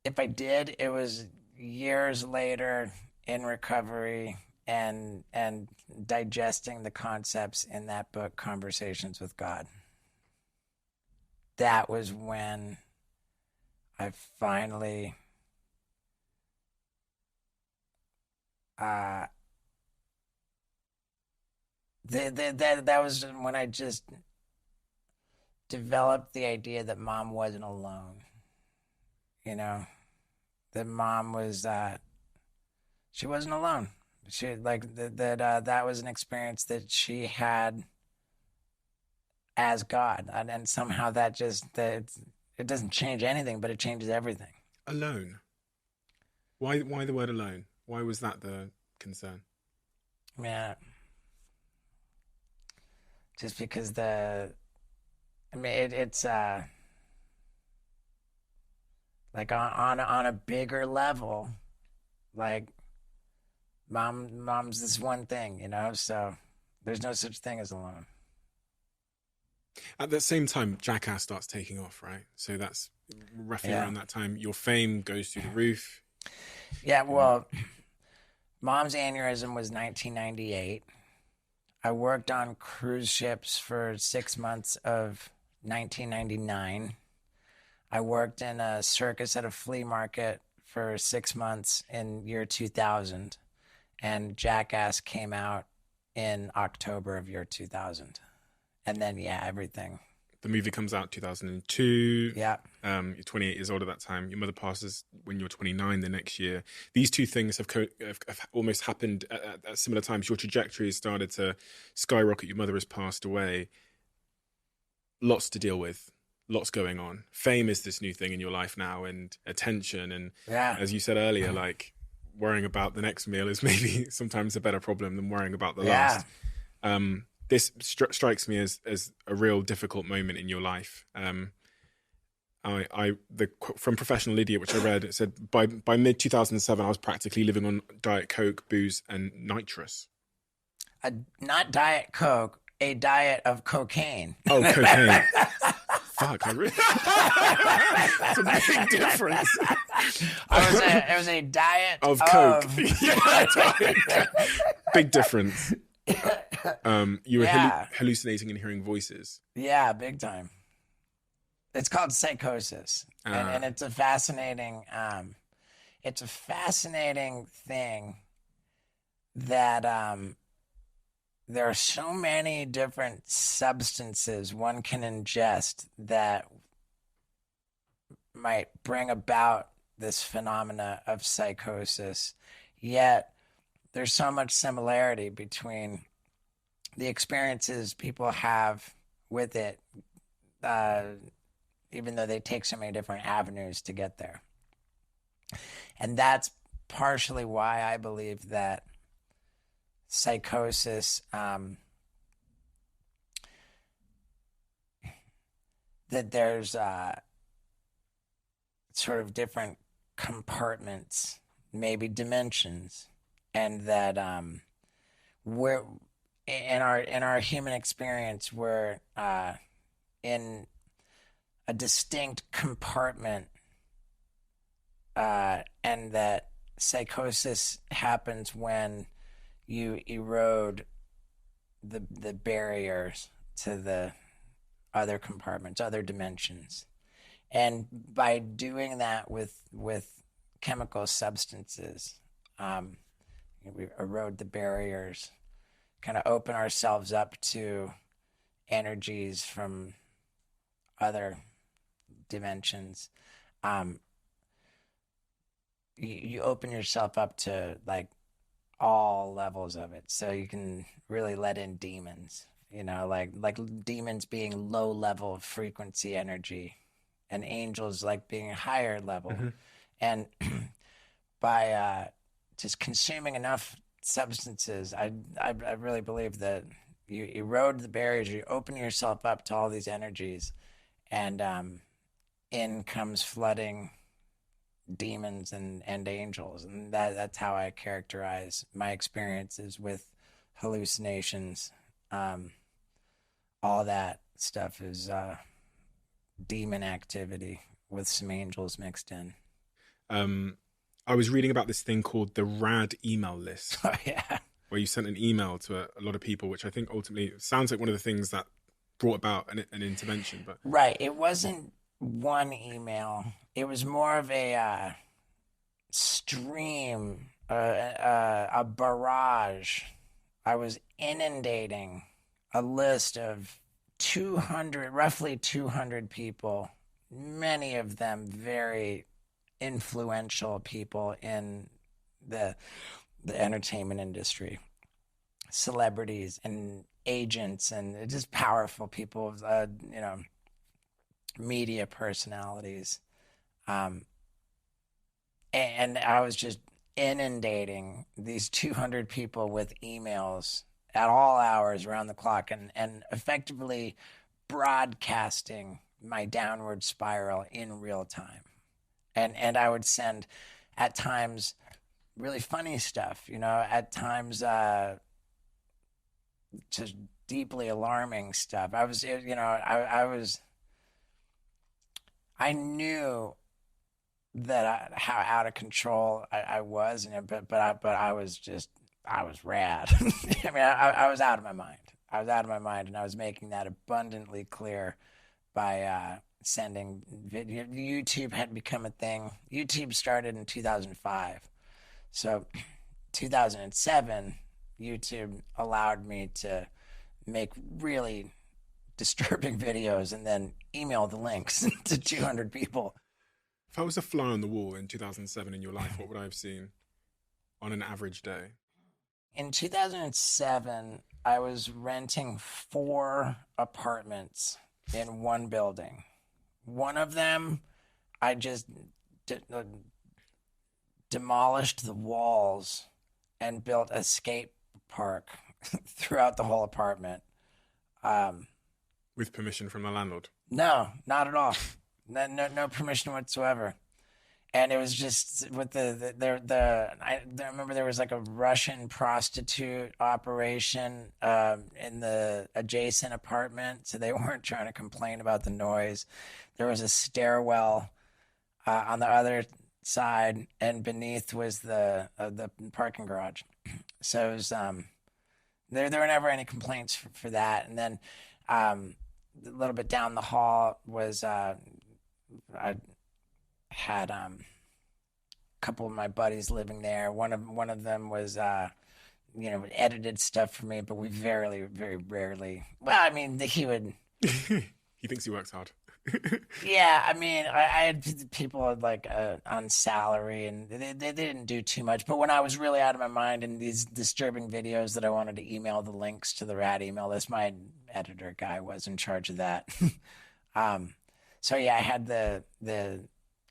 If I did, it was years later in recovery and digesting the concepts in that book, Conversations with God. That was when I finally that was when I just developed the idea that mom wasn't alone. You know, that mom was she wasn't alone. She that was an experience that she had as God, and somehow that it doesn't change anything, but it changes everything. Alone. Why the word alone? Why was that the concern? Yeah. Just because it's like on a bigger level, like mom's this one thing, you know, so there's no such thing as alone. At the same time, Jackass starts taking off, right? So that's roughly around that time. Your fame goes through the roof. Yeah, well, mom's aneurysm was 1998. I worked on cruise ships for 6 months of 1999. I worked in a circus at a flea market for 6 months in year 2000. And Jackass came out in October of year 2000. And then, everything. The movie comes out 2002. Yeah. You're 28 years old at that time. Your mother passes when you're 29 the next year. These two things have almost happened at similar times. Your trajectory has started to skyrocket. Your mother has passed away. Lots to deal with. Lots going on. Fame is this new thing in your life now, and attention. And as you said earlier, like worrying about the next meal is maybe sometimes a better problem than worrying about the last. This strikes me as a real difficult moment in your life. From Professional Idiot, which I read, it said by mid 2007, I was practically living on Diet Coke, booze, and nitrous. Not Diet Coke, a diet of cocaine. Oh, cocaine. Fuck, I really... It's a big difference. It was a diet of Coke. Big difference. You were hallucinating and hearing voices. Yeah, big time. It's called psychosis, and it's a fascinating thing that there are so many different substances one can ingest that might bring about this phenomena of psychosis, yet there's so much similarity between the experiences people have with it, even though they take so many different avenues to get there. And that's partially why I believe that psychosis, that there's sort of different compartments, maybe dimensions, and that we're in our human experience, we're in a distinct compartment, and that psychosis happens when you erode the barriers to the other compartments, other dimensions. And by doing that with chemical substances, we erode the barriers, kind of open ourselves up to energies from other dimensions. You open yourself up to like all levels of it, so you can really let in demons, you know, like demons being low level frequency energy, and angels like being higher level. Mm-hmm. And by just consuming enough substances, I really believe that you erode the barriers, you open yourself up to all these energies, and in comes flooding demons and angels. And that's how I characterize my experiences with hallucinations. All that stuff is demon activity with some angels mixed in. I was reading about this thing called the RAD email list. Oh, yeah. Where you sent an email to a lot of people, which I think ultimately sounds like one of the things that brought about an intervention. But right. It wasn't one email. It was more of a stream, a barrage. I was inundating a list of roughly 200 people, many of them very influential people in the entertainment industry, celebrities and agents and just powerful people, media personalities. And I was just inundating these 200 people with emails at all hours around the clock and effectively broadcasting my downward spiral in real time. And I would send, at times, really funny stuff, at times just deeply alarming stuff. I knew that how out of control I was, but I was rad. I mean, I was out of my mind. I was out of my mind, and I was making that abundantly clear by sending video. YouTube had become a thing. YouTube started in 2005. So 2007, YouTube allowed me to make really disturbing videos and then email the links to 200 people. If I was a fly on the wall in 2007 in your life, what would I have seen on an average day? In 2007, I was renting 4 apartments in one building. One of them, I just demolished the walls and built a skate park throughout the whole apartment. With permission from the landlord? No, not at all. No permission whatsoever. And it was just with I remember there was like a Russian prostitute operation in the adjacent apartment, so they weren't trying to complain about the noise. There was a stairwell on the other side, and beneath was the parking garage. So it was, there were never any complaints for that. And then a little bit down the hall was I had a couple of my buddies living there. One of them was edited stuff for me, but we very rarely. Well, I mean, he would. He thinks he works hard. Yeah, I mean, I had people like on salary, and they didn't do too much. But when I was really out of my mind and these disturbing videos that I wanted to email the links to the rad email list, my editor guy was in charge of that. So yeah, I had the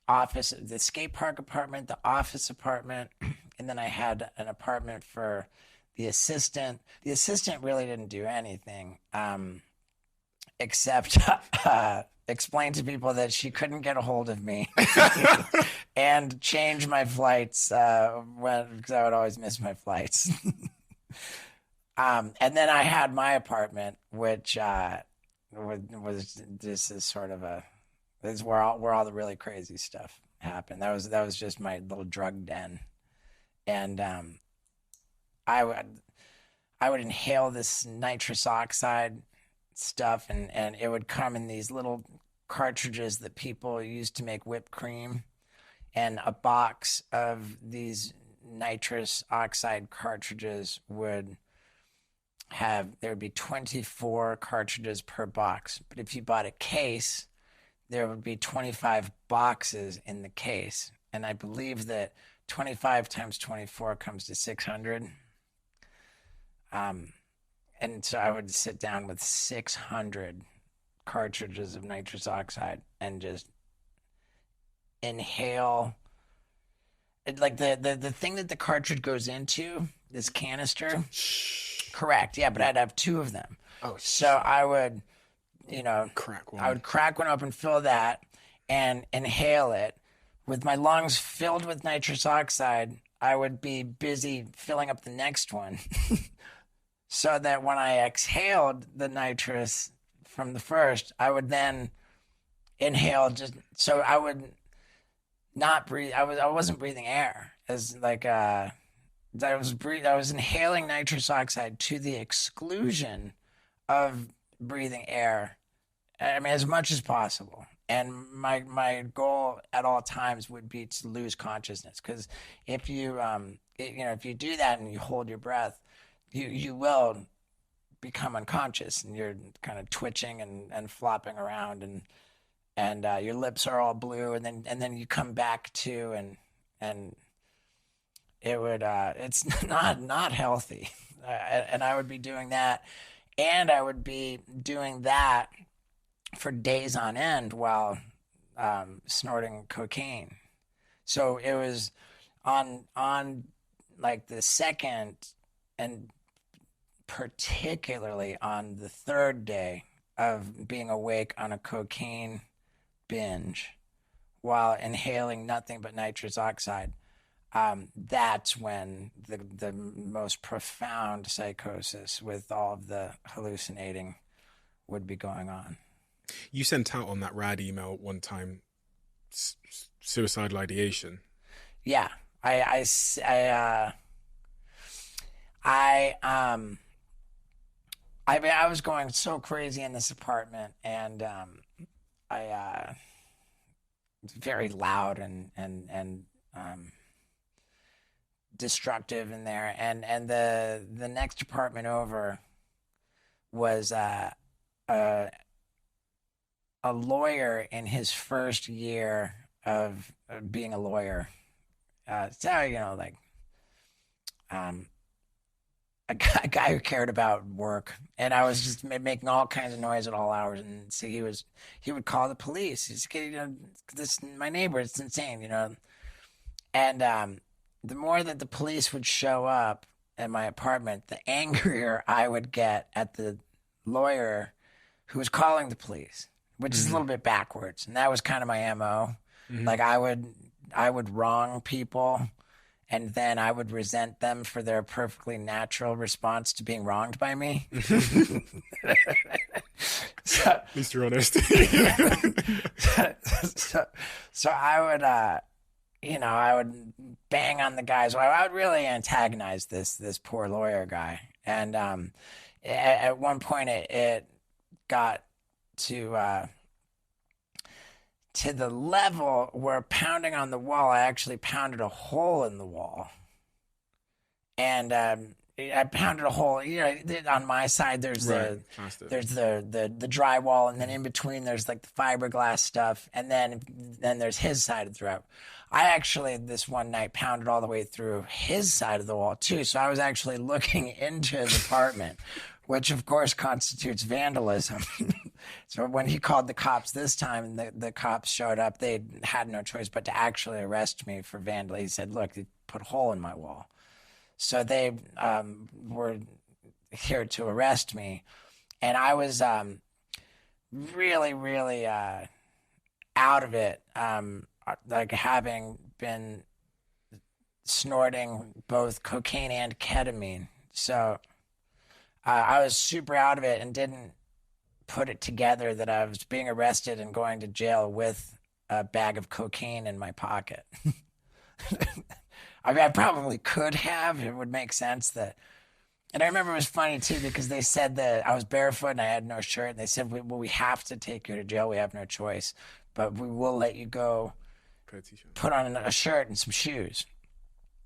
office, the skate park apartment, the office apartment, and then I had an apartment for the assistant. The assistant really didn't do anything except explain to people that she couldn't get a hold of me and change my flights because I would always miss my flights. And then I had my apartment, which was this is sort of this is where all the really crazy stuff happened. That was just my little drug den, and I would inhale this nitrous oxide stuff, and it would come in these little cartridges that people used to make whipped cream, and a box of these nitrous oxide cartridges would there would be 24 cartridges per box. But if you bought a case, there would be 25 boxes in the case. And I believe that 25 times 24 comes to 600. And so I would sit down with 600 cartridges of nitrous oxide and just inhale. Like the thing that the cartridge goes into, this canister. Correct. Yeah, but I'd have 2 of them. Oh, so I would, crack one. I would crack one open, fill that, and inhale it. With my lungs filled with nitrous oxide, I would be busy filling up the next one. So that when I exhaled the nitrous from the first, I would then inhale so I would not breathe. I wasn't breathing air. As like I was inhaling nitrous oxide to the exclusion of breathing air. I mean, as much as possible. And my goal at all times would be to lose consciousness, because if you if you do that and you hold your breath, you will become unconscious, and you're kind of twitching and flopping around, and your lips are all blue, and then you come back to, and it would it's not healthy, and I would be doing that, and I would be doing that for days on end while snorting cocaine. So it was on like the second, and particularly on the third day of being awake on a cocaine binge while inhaling nothing but nitrous oxide, that's when the most profound psychosis with all of the hallucinating would be going on. You sent out on that rad email one time suicidal ideation. Yeah, I mean, I was going so crazy in this apartment, and very loud and destructive in there, and the next apartment over was a lawyer in his first year of being a lawyer. So like a guy who cared about work, and I was just making all kinds of noise at all hours, and so he would call the police. He's this my neighbor, it's insane, and the more that the police would show up at my apartment, the angrier I would get at the lawyer who was calling the police, which is a little bit backwards, and that was kind of my MO. Like I would wrong people, and then I would resent them for their perfectly natural response to being wronged by me. So, At least you're honest. so I would, I would bang on the guys. Well, I would really antagonize this poor lawyer guy. And at one point it got to the level where pounding on the wall, I actually pounded a hole in the wall. And I pounded a hole. On my side, there's the drywall, and then in between there's like the fiberglass stuff, and then there's his side of the rope. I actually this one night pounded all the way through his side of the wall too. So I was actually looking into his apartment, which of course constitutes vandalism. So when he called the cops this time, the cops showed up, they had no choice but to actually arrest me for vandalism. He said, look, they put a hole in my wall. So they were here to arrest me. And I was really, really out of it, like having been snorting both cocaine and ketamine. So I was super out of it and didn't put it together that I was being arrested and going to jail with a bag of cocaine in my pocket. I mean, I probably could have. It would make sense that. And I remember it was funny too, because they said that I was barefoot and I had no shirt, and they said, well, we have to take you to jail. We have no choice, but we will let you go put on a shirt and some shoes.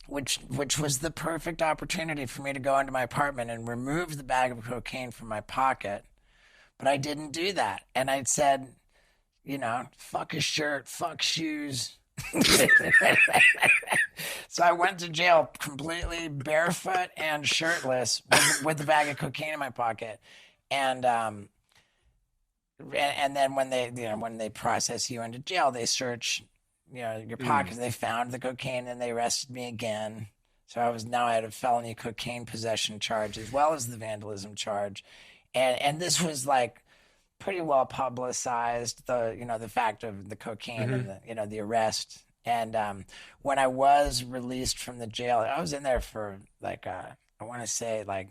Which was the perfect opportunity for me to go into my apartment and remove the bag of cocaine from my pocket. But I didn't do that. And I said, fuck a shirt, fuck shoes. So I went to jail completely barefoot and shirtless with the bag of cocaine in my pocket. And then when they process you into jail, they search your pockets. They found the cocaine, and they arrested me again. So I had a felony cocaine possession charge as well as the vandalism charge. And this was like pretty well publicized, the fact of the cocaine and the arrest. And when I was released from the jail, I was in there for like I want to say like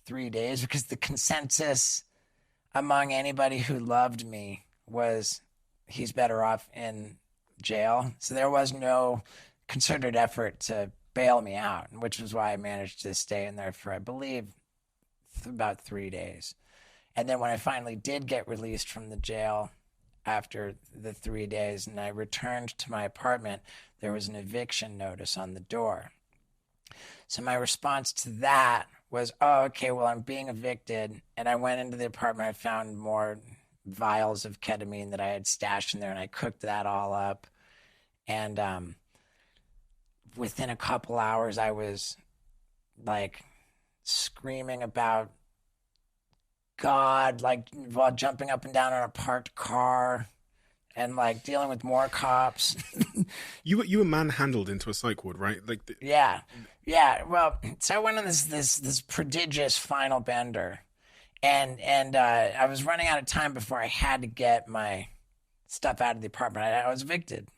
3 days, because the consensus among anybody who loved me was he's better off in jail. So there was no concerted effort to bail me out, which was why I managed to stay in there for, I believe, about 3 days. And then when I finally did get released from the jail, after the 3 days, and I returned to my apartment. There was an eviction notice on the door. So my response to that was, oh, okay, well, I'm being evicted. And I went into the apartment. I found more vials of ketamine that I had stashed in there, and I cooked that all up. And within a couple hours, I was like screaming about God, like while jumping up and down on a parked car and like dealing with more cops. You were manhandled into a psych ward, right? Like Yeah. Well, so I went on this prodigious final bender, and I was running out of time before I had to get my stuff out of the apartment. I was evicted.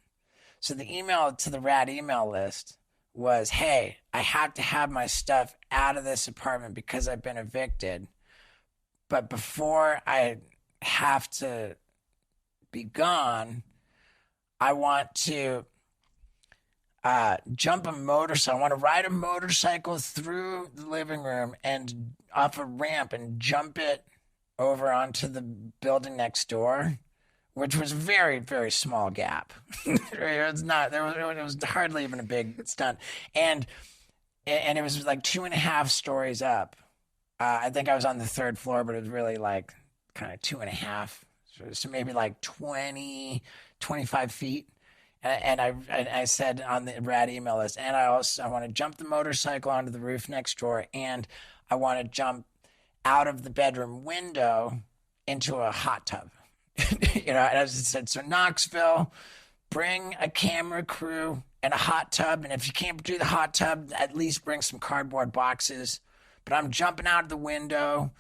So the email to the rad email list was, hey, I have to have my stuff out of this apartment because I've been evicted. But before I have to be gone, I want to jump a motorcycle. I want to ride a motorcycle through the living room and off a ramp and jump it over onto the building next door, which was a very, very small gap. It was hardly even a big stunt. And it was like 2.5 stories up. I think I was on the 3rd floor, but it was really like kind of 2.5. So maybe like 20, 25 feet. And I said on the rad email list, and I want to jump the motorcycle onto the roof next door, and I want to jump out of the bedroom window into a hot tub. And I just said, so Knoxville, bring a camera crew and a hot tub. And if you can't do the hot tub, at least bring some cardboard boxes. But I'm jumping out of the window,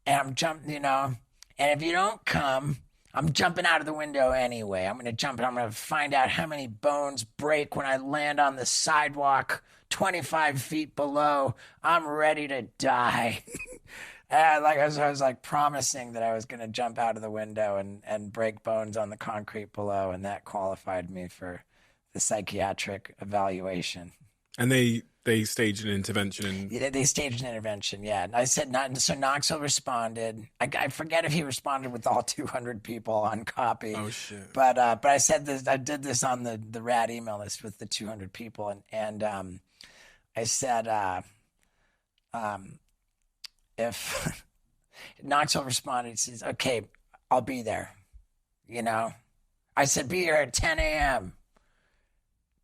and I'm jumping, and if you don't come, I'm jumping out of the window anyway. I'm going to jump, and I'm going to find out how many bones break when I land on the sidewalk 25 feet below. I'm ready to die. I was like promising that I was going to jump out of the window and break bones on the concrete below, and that qualified me for the psychiatric evaluation. And they staged an intervention. Yeah, they staged an intervention, yeah. And I said, so Knoxville responded. I forget if he responded with all 200 people on copy. Oh, shit. But I said this, I did this on the rad email list with the 200 people. And I said, if Knoxville responded, he says, okay, I'll be there. I said, be here at 10 a.m.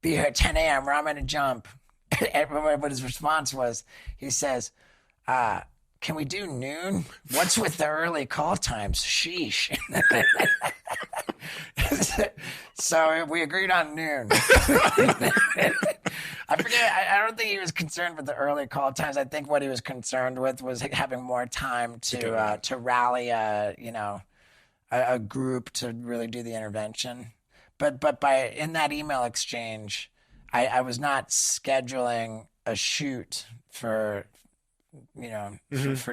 Be here at 10 a.m. where I'm going to jump. But his response was, he says, can we do noon? What's with the early call times? Sheesh. So we agreed on noon. I forget. I don't think he was concerned with the early call times. I think what he was concerned with was having more time to rally a group to really do the intervention. But in that email exchange, I was not scheduling a shoot for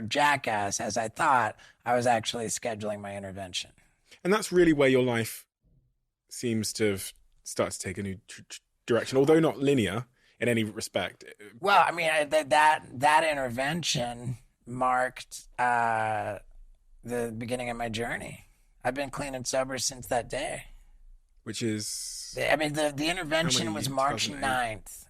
Jackass as I thought. I was actually scheduling my intervention. And that's really where your life seems to have started to take a new direction, although not linear in any respect. Well, I mean, that intervention marked the beginning of my journey. I've been clean and sober since that day. Which is... I mean, the intervention was March 9th.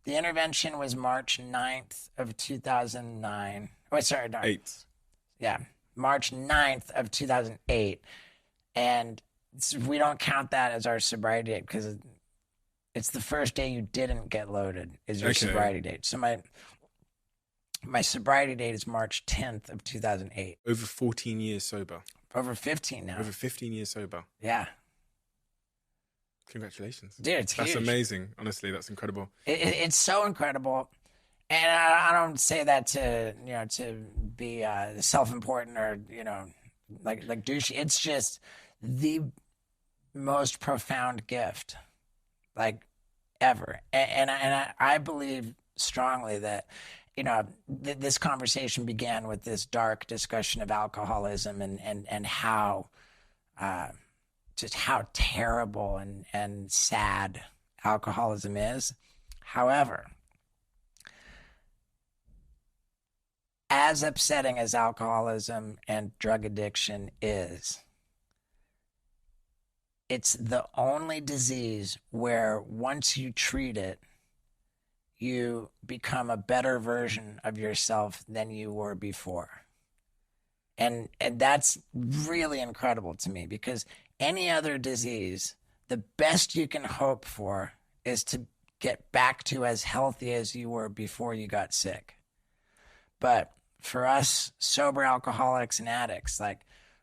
The intervention was March 9th of 2009. Oh, sorry, no. 8. Yeah, March 9th of 2008. And we don't count that as our sobriety date because it's the first day you didn't get loaded is your sobriety date. So my sobriety date is March 10th of 2008. Over 14 years sober. Over 15 now. Over 15 years sober. Yeah. Congratulations. Dude, it's huge. That's amazing. Honestly, that's incredible. It's so incredible. And I don't say that to be self-important or, like douchey. It's just the most profound gift, like, ever. And I believe strongly that, this conversation began with this dark discussion of alcoholism and how... just how terrible and sad alcoholism is. However, as upsetting as alcoholism and drug addiction is, it's the only disease where once you treat it, you become a better version of yourself than you were before. And that's really incredible to me, because any other disease, the best you can hope for is to get back to as healthy as you were before you got sick. But for us sober alcoholics and addicts, like,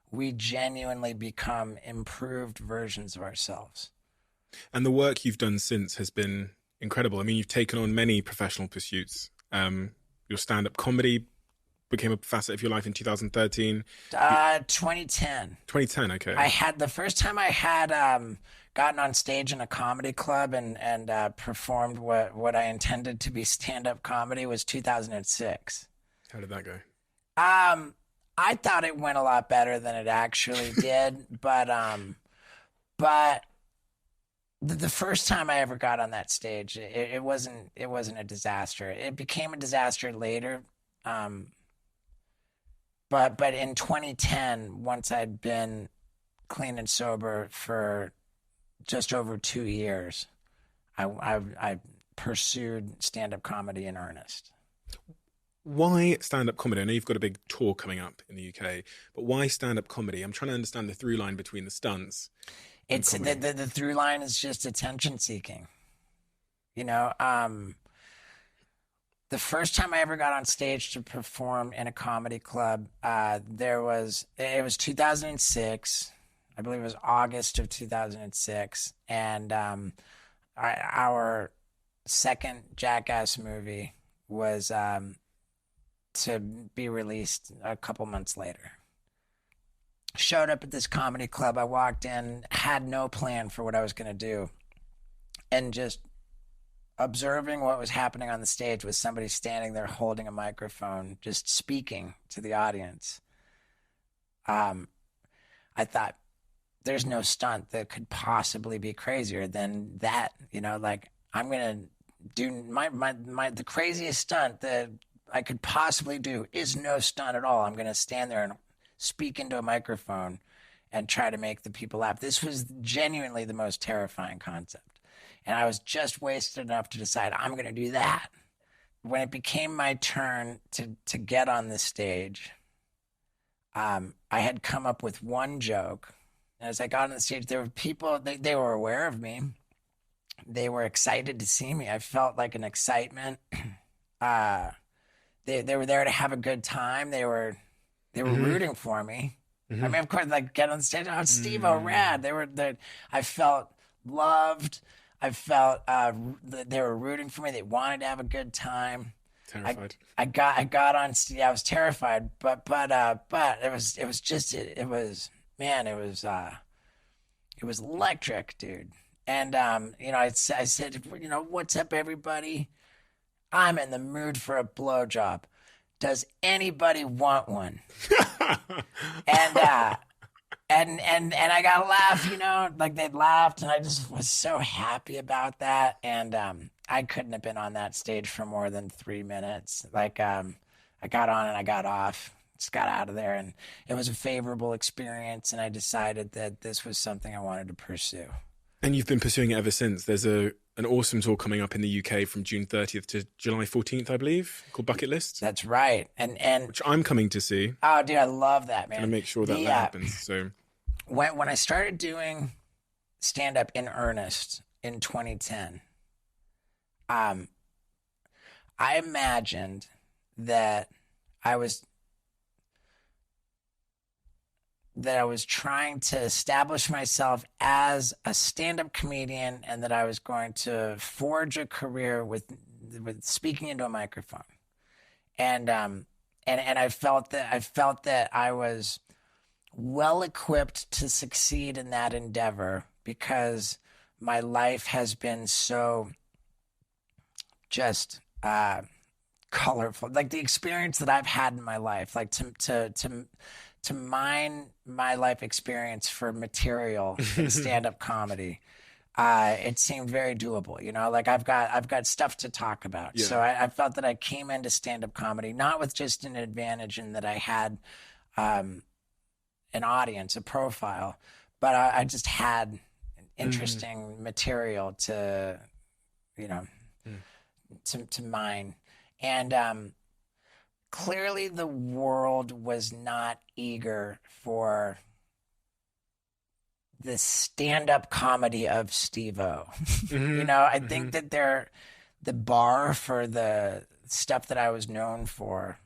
we genuinely become improved versions of ourselves. And the work you've done since has been incredible. I mean, you've taken on many professional pursuits. Your stand-up comedy became a facet of your life in 2013. 2010. 2010, okay. I had the first time I had gotten on stage in a comedy club and performed what I intended to be stand-up comedy was 2006. How did that go? I thought it went a lot better than it actually did, but the first time I ever got on that stage, it wasn't a disaster. It became a disaster later. But in 2010, once I'd been clean and sober for just over 2 years, I pursued stand-up comedy in earnest. Why stand-up comedy? I know you've got a big tour coming up in the UK, but why stand-up comedy? I'm trying to understand the through line between the stunts. It's the through line is just attention seeking. You know, the first time I ever got on stage to perform in a comedy club, it was 2006. I believe it was August of 2006, and our second Jackass movie was to be released a couple months later. Showed up at this comedy club. I walked in, had no plan for what I was going to do, and just observing what was happening on the stage with somebody standing there holding a microphone, just speaking to the audience. I thought, there's no stunt that could possibly be crazier than that. You know, like, I'm going to do the craziest stunt that I could possibly do is no stunt at all. I'm going to stand there and speak into a microphone and try to make the people laugh. This was genuinely the most terrifying concept. And I was just wasted enough to decide I'm going to do that. When it became my turn to get on the stage, I had come up with one joke. And as I got on the stage, there were people, they were aware of me. They were excited to see me. I felt like an excitement. They were there to have a good time. They were rooting for me. I mean, of course, like, get on stage, oh, Steve-O, rad. I felt loved. I felt they were rooting for me. They wanted to have a good time. Terrified. I got on stage. I was terrified, but it was electric, dude. And I said, what's up, everybody? I'm in the mood for a blowjob. Does anybody want one? And I got a laugh, like, they laughed, and I just was so happy about that. And I couldn't have been on that stage for more than 3 minutes. Like, I got on and I got off, just got out of there, and it was a favorable experience. And I decided that this was something I wanted to pursue. And you've been pursuing it ever since. There's an awesome tour coming up in the UK from June 30th to July 14th, I believe, called Bucket List. That's right. And which I'm coming to see. Oh, dude, I love that, man. I'm going to make sure that happens. So when I started doing stand-up in earnest in 2010, I imagined that I was trying to establish myself as a stand-up comedian, and that I was going to forge a career with speaking into a microphone. And I felt that I was well equipped to succeed in that endeavor, because my life has been so just colorful. Like, the experience that I've had in my life, like, to mine my life experience for material in stand-up comedy, it seemed very doable. Like, I've got stuff to talk about. Yeah. So I felt that I came into stand-up comedy not with just an advantage in that I had an audience, a profile, but I just had interesting material to, to mine. And clearly the world was not eager for the stand-up comedy of Steve-O. I think that the bar for the stuff that I was known for,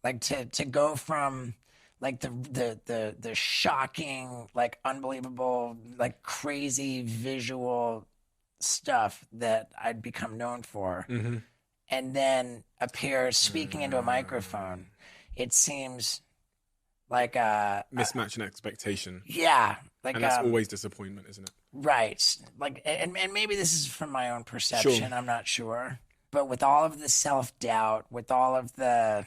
like to go from like the shocking, like unbelievable, like crazy visual stuff that I'd become known for, and then appear speaking into a microphone. It seems like a mismatch in expectation. Yeah. Like, and that's always disappointment, isn't it? Right. Like, and maybe this is from my own perception. Sure. I'm not sure. But with all of the self-doubt, with all of the,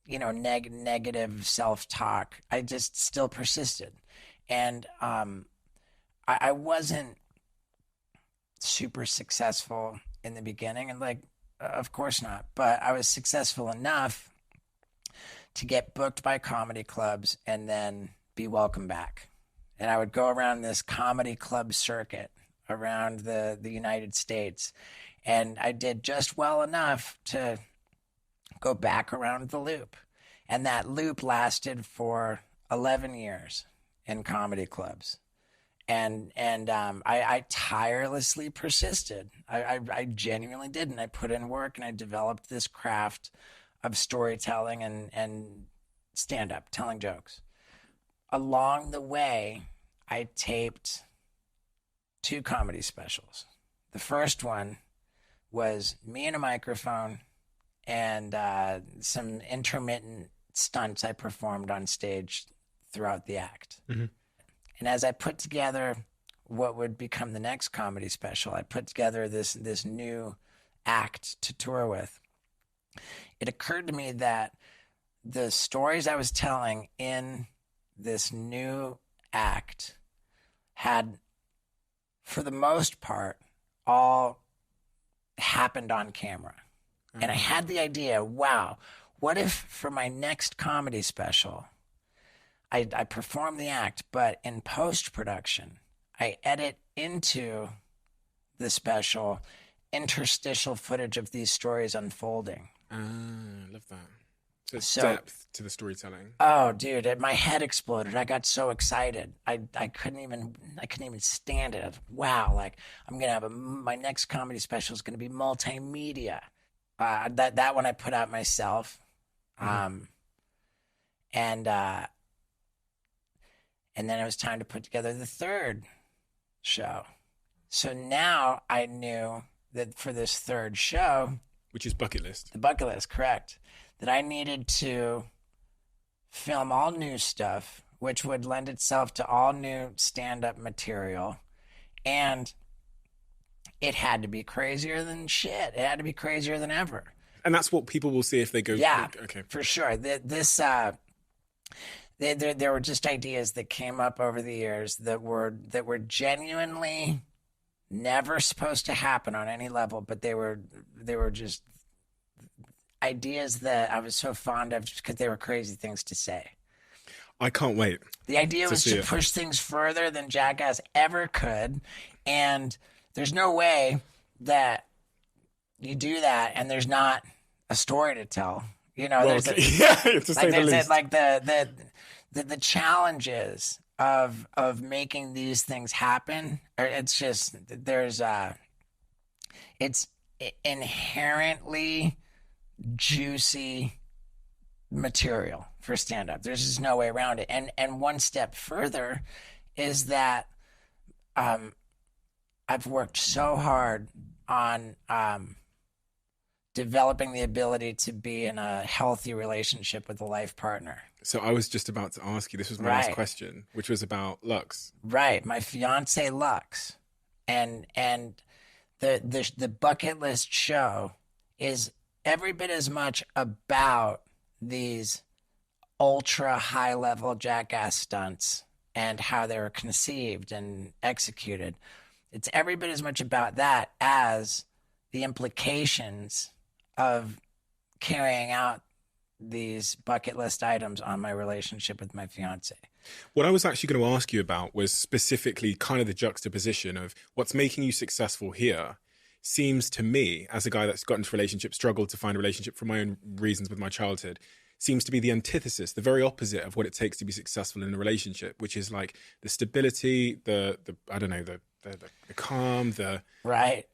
negative self-talk, I just still persisted. And I wasn't super successful in the beginning. And, of course not. But I was successful enough to get booked by comedy clubs and then be welcome back. And I would go around this comedy club circuit around the United States. And I did just well enough to go back around the loop. And that loop lasted for 11 years in comedy clubs. And I tirelessly persisted. I genuinely did. And I put in work and I developed this craft of storytelling and stand-up, telling jokes. Along the way, I taped 2 comedy specials. The first one was me and a microphone and some intermittent stunts I performed on stage throughout the act. And as I put together what would become the next comedy special, I put together this new act to tour with. It occurred to me that the stories I was telling in this new act had, for the most part, all happened on camera. And I had the idea, wow, what if for my next comedy special, I perform the act, but in post-production, I edit into the special interstitial footage of these stories unfolding. I love that. So it's depth to the storytelling. Oh, dude, my head exploded. I got so excited. I couldn't even stand it. Wow, like I'm gonna have my next comedy special is gonna be multimedia. That one I put out myself, and then it was time to put together the third show. So now I knew that for this third show, which is Bucket List, the Bucket List, correct, that I needed to film all new stuff, which would lend itself to all new stand-up material, and it had to be crazier than shit. It had to be crazier than ever. And that's what people will see if they go. Yeah, okay, for sure. There were just ideas that came up over the years that were genuinely never supposed to happen on any level, but they were just ideas that I was so fond of because they were crazy things to say. I can't wait. The idea was to push things further than Jackass ever could, and there's no way that you do that and there's not a story to tell. There's to say the least. Like the challenges of making these things happen. It's just it's inherently juicy material for stand-up. There's just no way around it. And one step further is that I've worked so hard on developing the ability to be in a healthy relationship with a life partner. So I was just about to ask you, this was my last question, which was about Lux. Right. My fiance Lux. And the Bucket List show is every bit as much about these ultra high level Jackass stunts and how they were conceived and executed. It's every bit as much about that as the implications of carrying out these bucket list items on my relationship with my fiance. What I was actually going to ask you about was specifically kind of the juxtaposition of what's making you successful here seems to me, as a guy that's got into relationships, struggled to find a relationship for my own reasons with my childhood, seems to be the antithesis, the very opposite of what it takes to be successful in a relationship, which is like the stability, the I don't know, the calm, right.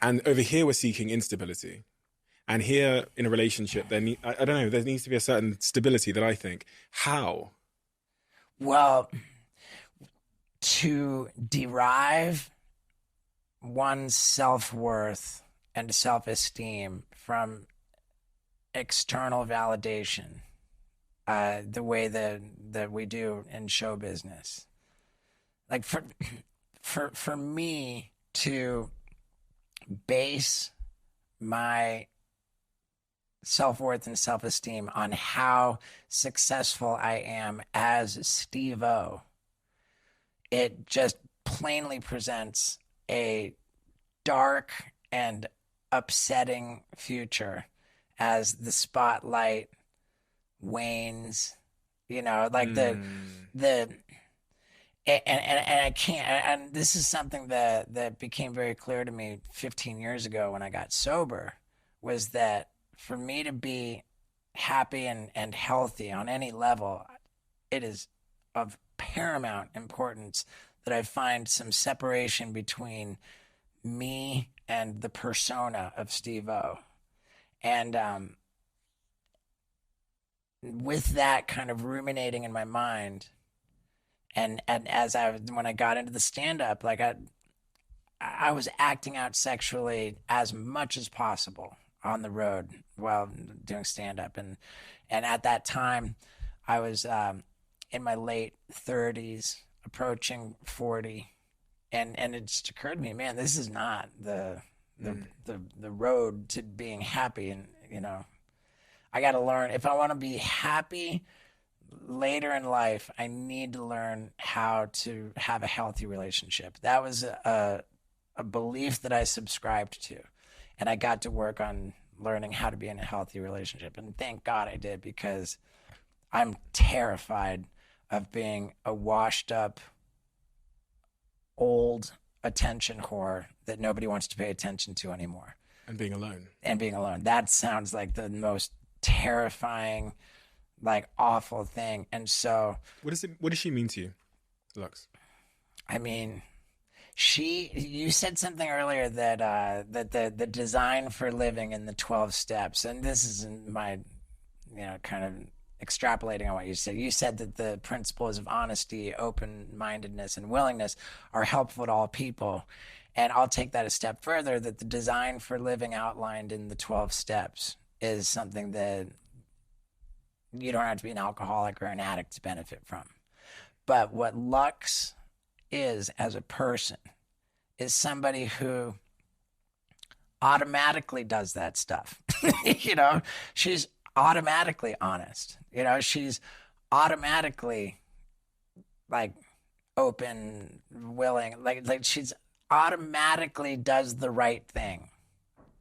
And over here we're seeking instability. And here in a relationship, I don't know, there needs to be a certain stability that I think. How? Well, to derive one's self-worth and self-esteem from external validation, the way that we do in show business. Like for me to base my self-worth and self-esteem on how successful I am as Steve-O, it just plainly presents a dark and upsetting future as the spotlight wanes, like and I can't, and this is something that became very clear to me 15 years ago when I got sober, was that for me to be happy and healthy on any level, it is of paramount importance that I find some separation between me and the persona of Steve-O. And with that kind of ruminating in my mind, and when I got into the stand-up, like I was acting out sexually as much as possible on the road while doing stand-up, and at that time I was in my late 30s, approaching 40, and it just occurred to me, man, this is not the road to being happy. And I got to learn, if I want to be happy later in life, I need to learn how to have a healthy relationship. That was a belief that I subscribed to. And I got to work on learning how to be in a healthy relationship. And thank God I did, because I'm terrified of being a washed up, old attention whore that nobody wants to pay attention to anymore. And being alone. That sounds like the most terrifying, like awful thing. And so what does she mean to you, Lux? I mean, you said something earlier that the design for living in the 12 steps, and this is my kind of extrapolating on what you said. You said that the principles of honesty, open-mindedness, and willingness are helpful to all people. And I'll take that a step further, that the design for living outlined in the 12 steps is something that you don't have to be an alcoholic or an addict to benefit from. But what Lux is as a person is somebody who automatically does that stuff. She's automatically honest. She's automatically like open, willing, like she's automatically does the right thing.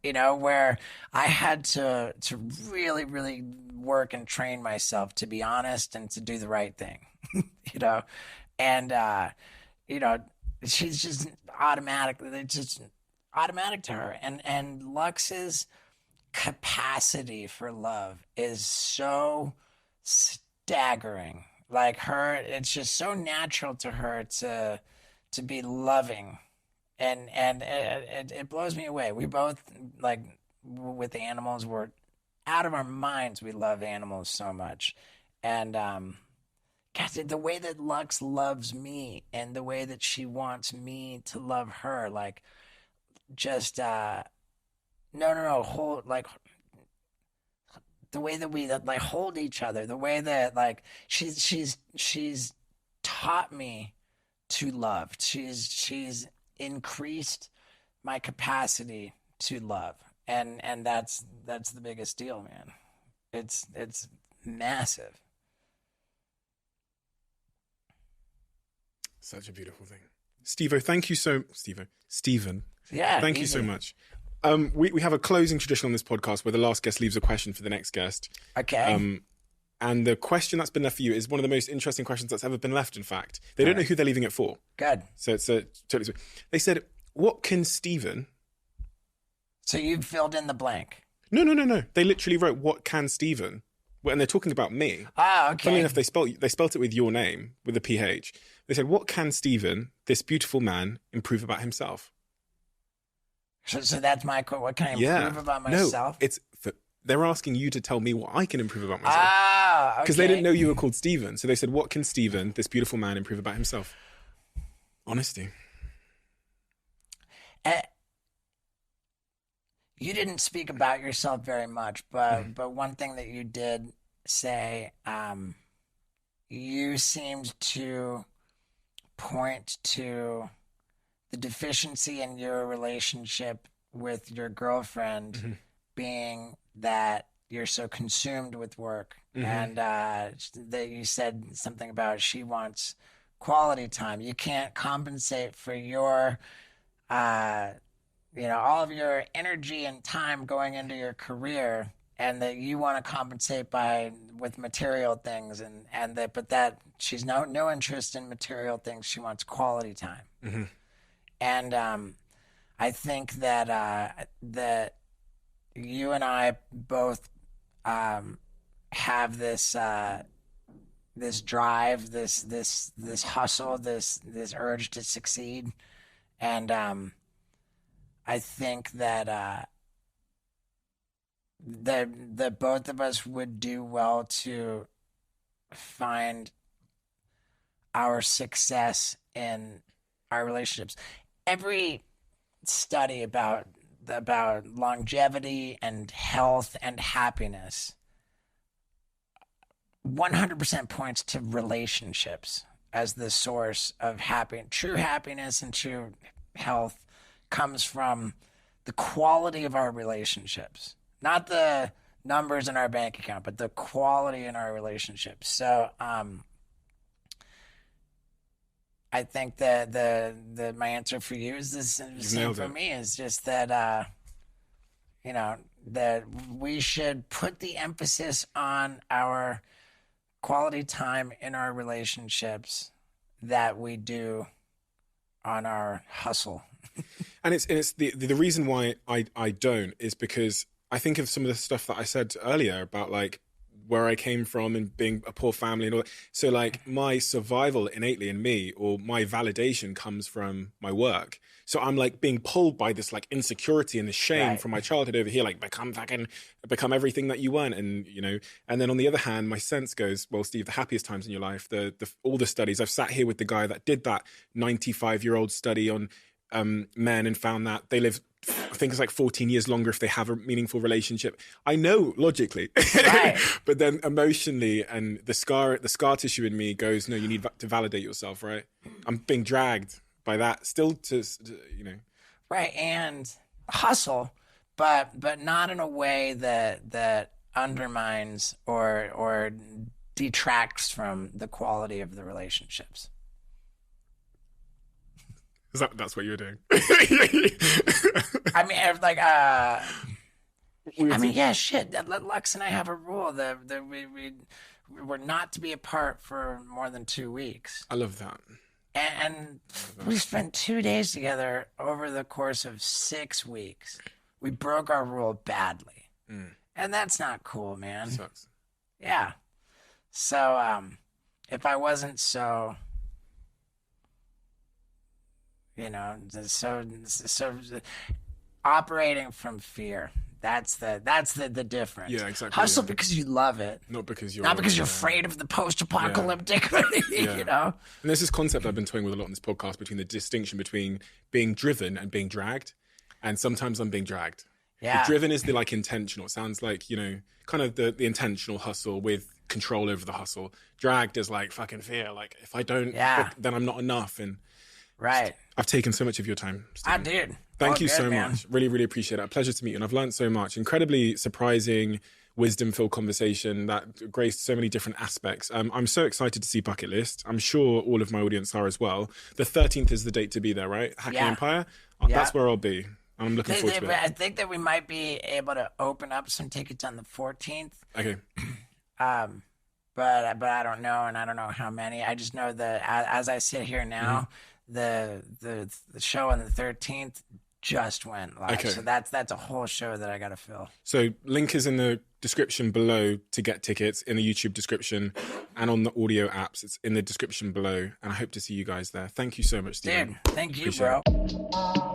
Where I had to really, really work and train myself to be honest and to do the right thing. And she's just automatically, it's just automatic to her. And Lux's capacity for love is so staggering. Like it's just so natural to her to be loving, and it blows me away. We both, like with animals, we're out of our minds. We love animals so much, and gosh, the way that Lux loves me and the way that she wants me to love her, like just hold, like the way that we like hold each other, the way that like she's taught me to love. She's increased my capacity to love, and that's the biggest deal, man. It's massive. Such a beautiful thing. Steve-O, Steven. Yeah. Thank you easy. so much. We have a closing tradition on this podcast where the last guest leaves a question for the next guest. Okay. And the question that's been left for you is one of the most interesting questions that's ever been left, in fact. They don't know who they're leaving it for. Good. So it's totally sweet. They said, what can Stephen... So you've filled in the blank. No. They literally wrote, what can Stephen? And they're talking about me. Ah, okay. Funnily enough, they spelt it with your name, with a PH. They said, what can Stephen, this beautiful man, improve about himself? So that's my quote. What can I improve about myself? No, they're asking you to tell me what I can improve about myself. Ah, okay. Because they didn't know you were called Stephen. So they said, what can Stephen, this beautiful man, improve about himself? Honesty. You didn't speak about yourself very much, but one thing that you did say, you seemed to point to the deficiency in your relationship with your girlfriend being that you're so consumed with work, and that you said something about she wants quality time. You can't compensate for your all of your energy and time going into your career, and that you want to compensate with material things, but that she's no interest in material things. She wants quality time. And I think that that you and I both have this this drive, this hustle, this urge to succeed, and I think that that both of us would do well to find our success in our relationships. Every study about longevity and health and happiness 100% points to relationships as the source of true happiness and true health comes from the quality of our relationships, not the numbers in our bank account, but the quality in our relationships. So I think that my answer for you is the same for me. Is just that that we should put the emphasis on our quality time in our relationships that we do on our hustle. And it's the reason why I don't is because I think of some of the stuff that I said earlier about like where I came from and being a poor family and all that. So like my survival innately in me, or my validation, comes from my work. So I'm like being pulled by this like insecurity and the shame from my childhood over here, like become everything that you weren't. And, and then on the other hand, my sense goes, well, Steve, the happiest times in your life, all the studies, I've sat here with the guy that did that 95-year-old study on men and found that they live, I think it's like 14 years longer if they have a meaningful relationship. I know logically, but then emotionally, and the scar tissue in me goes, no, you need to validate yourself, right? I'm being dragged by that still to. Right, and hustle, but not in a way that undermines or detracts from the quality of the relationships. That's what you were doing. I mean, yeah, shit. Lex and I have a rule that we're not to be apart for more than 2 weeks. I love that. And we spent 2 days together over the course of 6 weeks. We broke our rule badly. And that's not cool, man. It sucks. Yeah. So, if I wasn't so... so operating from fear. That's the difference. Yeah, exactly. Hustle because you love it, not because you're afraid of the post-apocalyptic. And there's this concept I've been toying with a lot in this podcast between the distinction between being driven and being dragged, and sometimes I'm being dragged. Yeah, the driven is the like intentional. It sounds like kind of the intentional hustle with control over the hustle. Dragged is like fucking fear. Like if I don't, then I'm not enough. And right. I've taken so much of your time, Stephen. I did. Thank you so much. Really, really appreciate it. A pleasure to meet you. And I've learned so much. Incredibly surprising, wisdom-filled conversation that graced so many different aspects. I'm so excited to see Bucket List. I'm sure all of my audience are as well. The 13th is the date to be there, right? Hacking Empire? That's where I'll be. I'm looking forward to it. I think that we might be able to open up some tickets on the 14th. Okay. But I don't know, and I don't know how many. I just know that as I sit here now, the show on the 13th just went live. Okay. So that's a whole show that I got to fill. So link is in the description below to get tickets, in the YouTube description, and on the audio apps. It's in the description below, and I hope to see you guys there. Thank you so much, Stephen. Dude, thank you, Appreciate bro. it.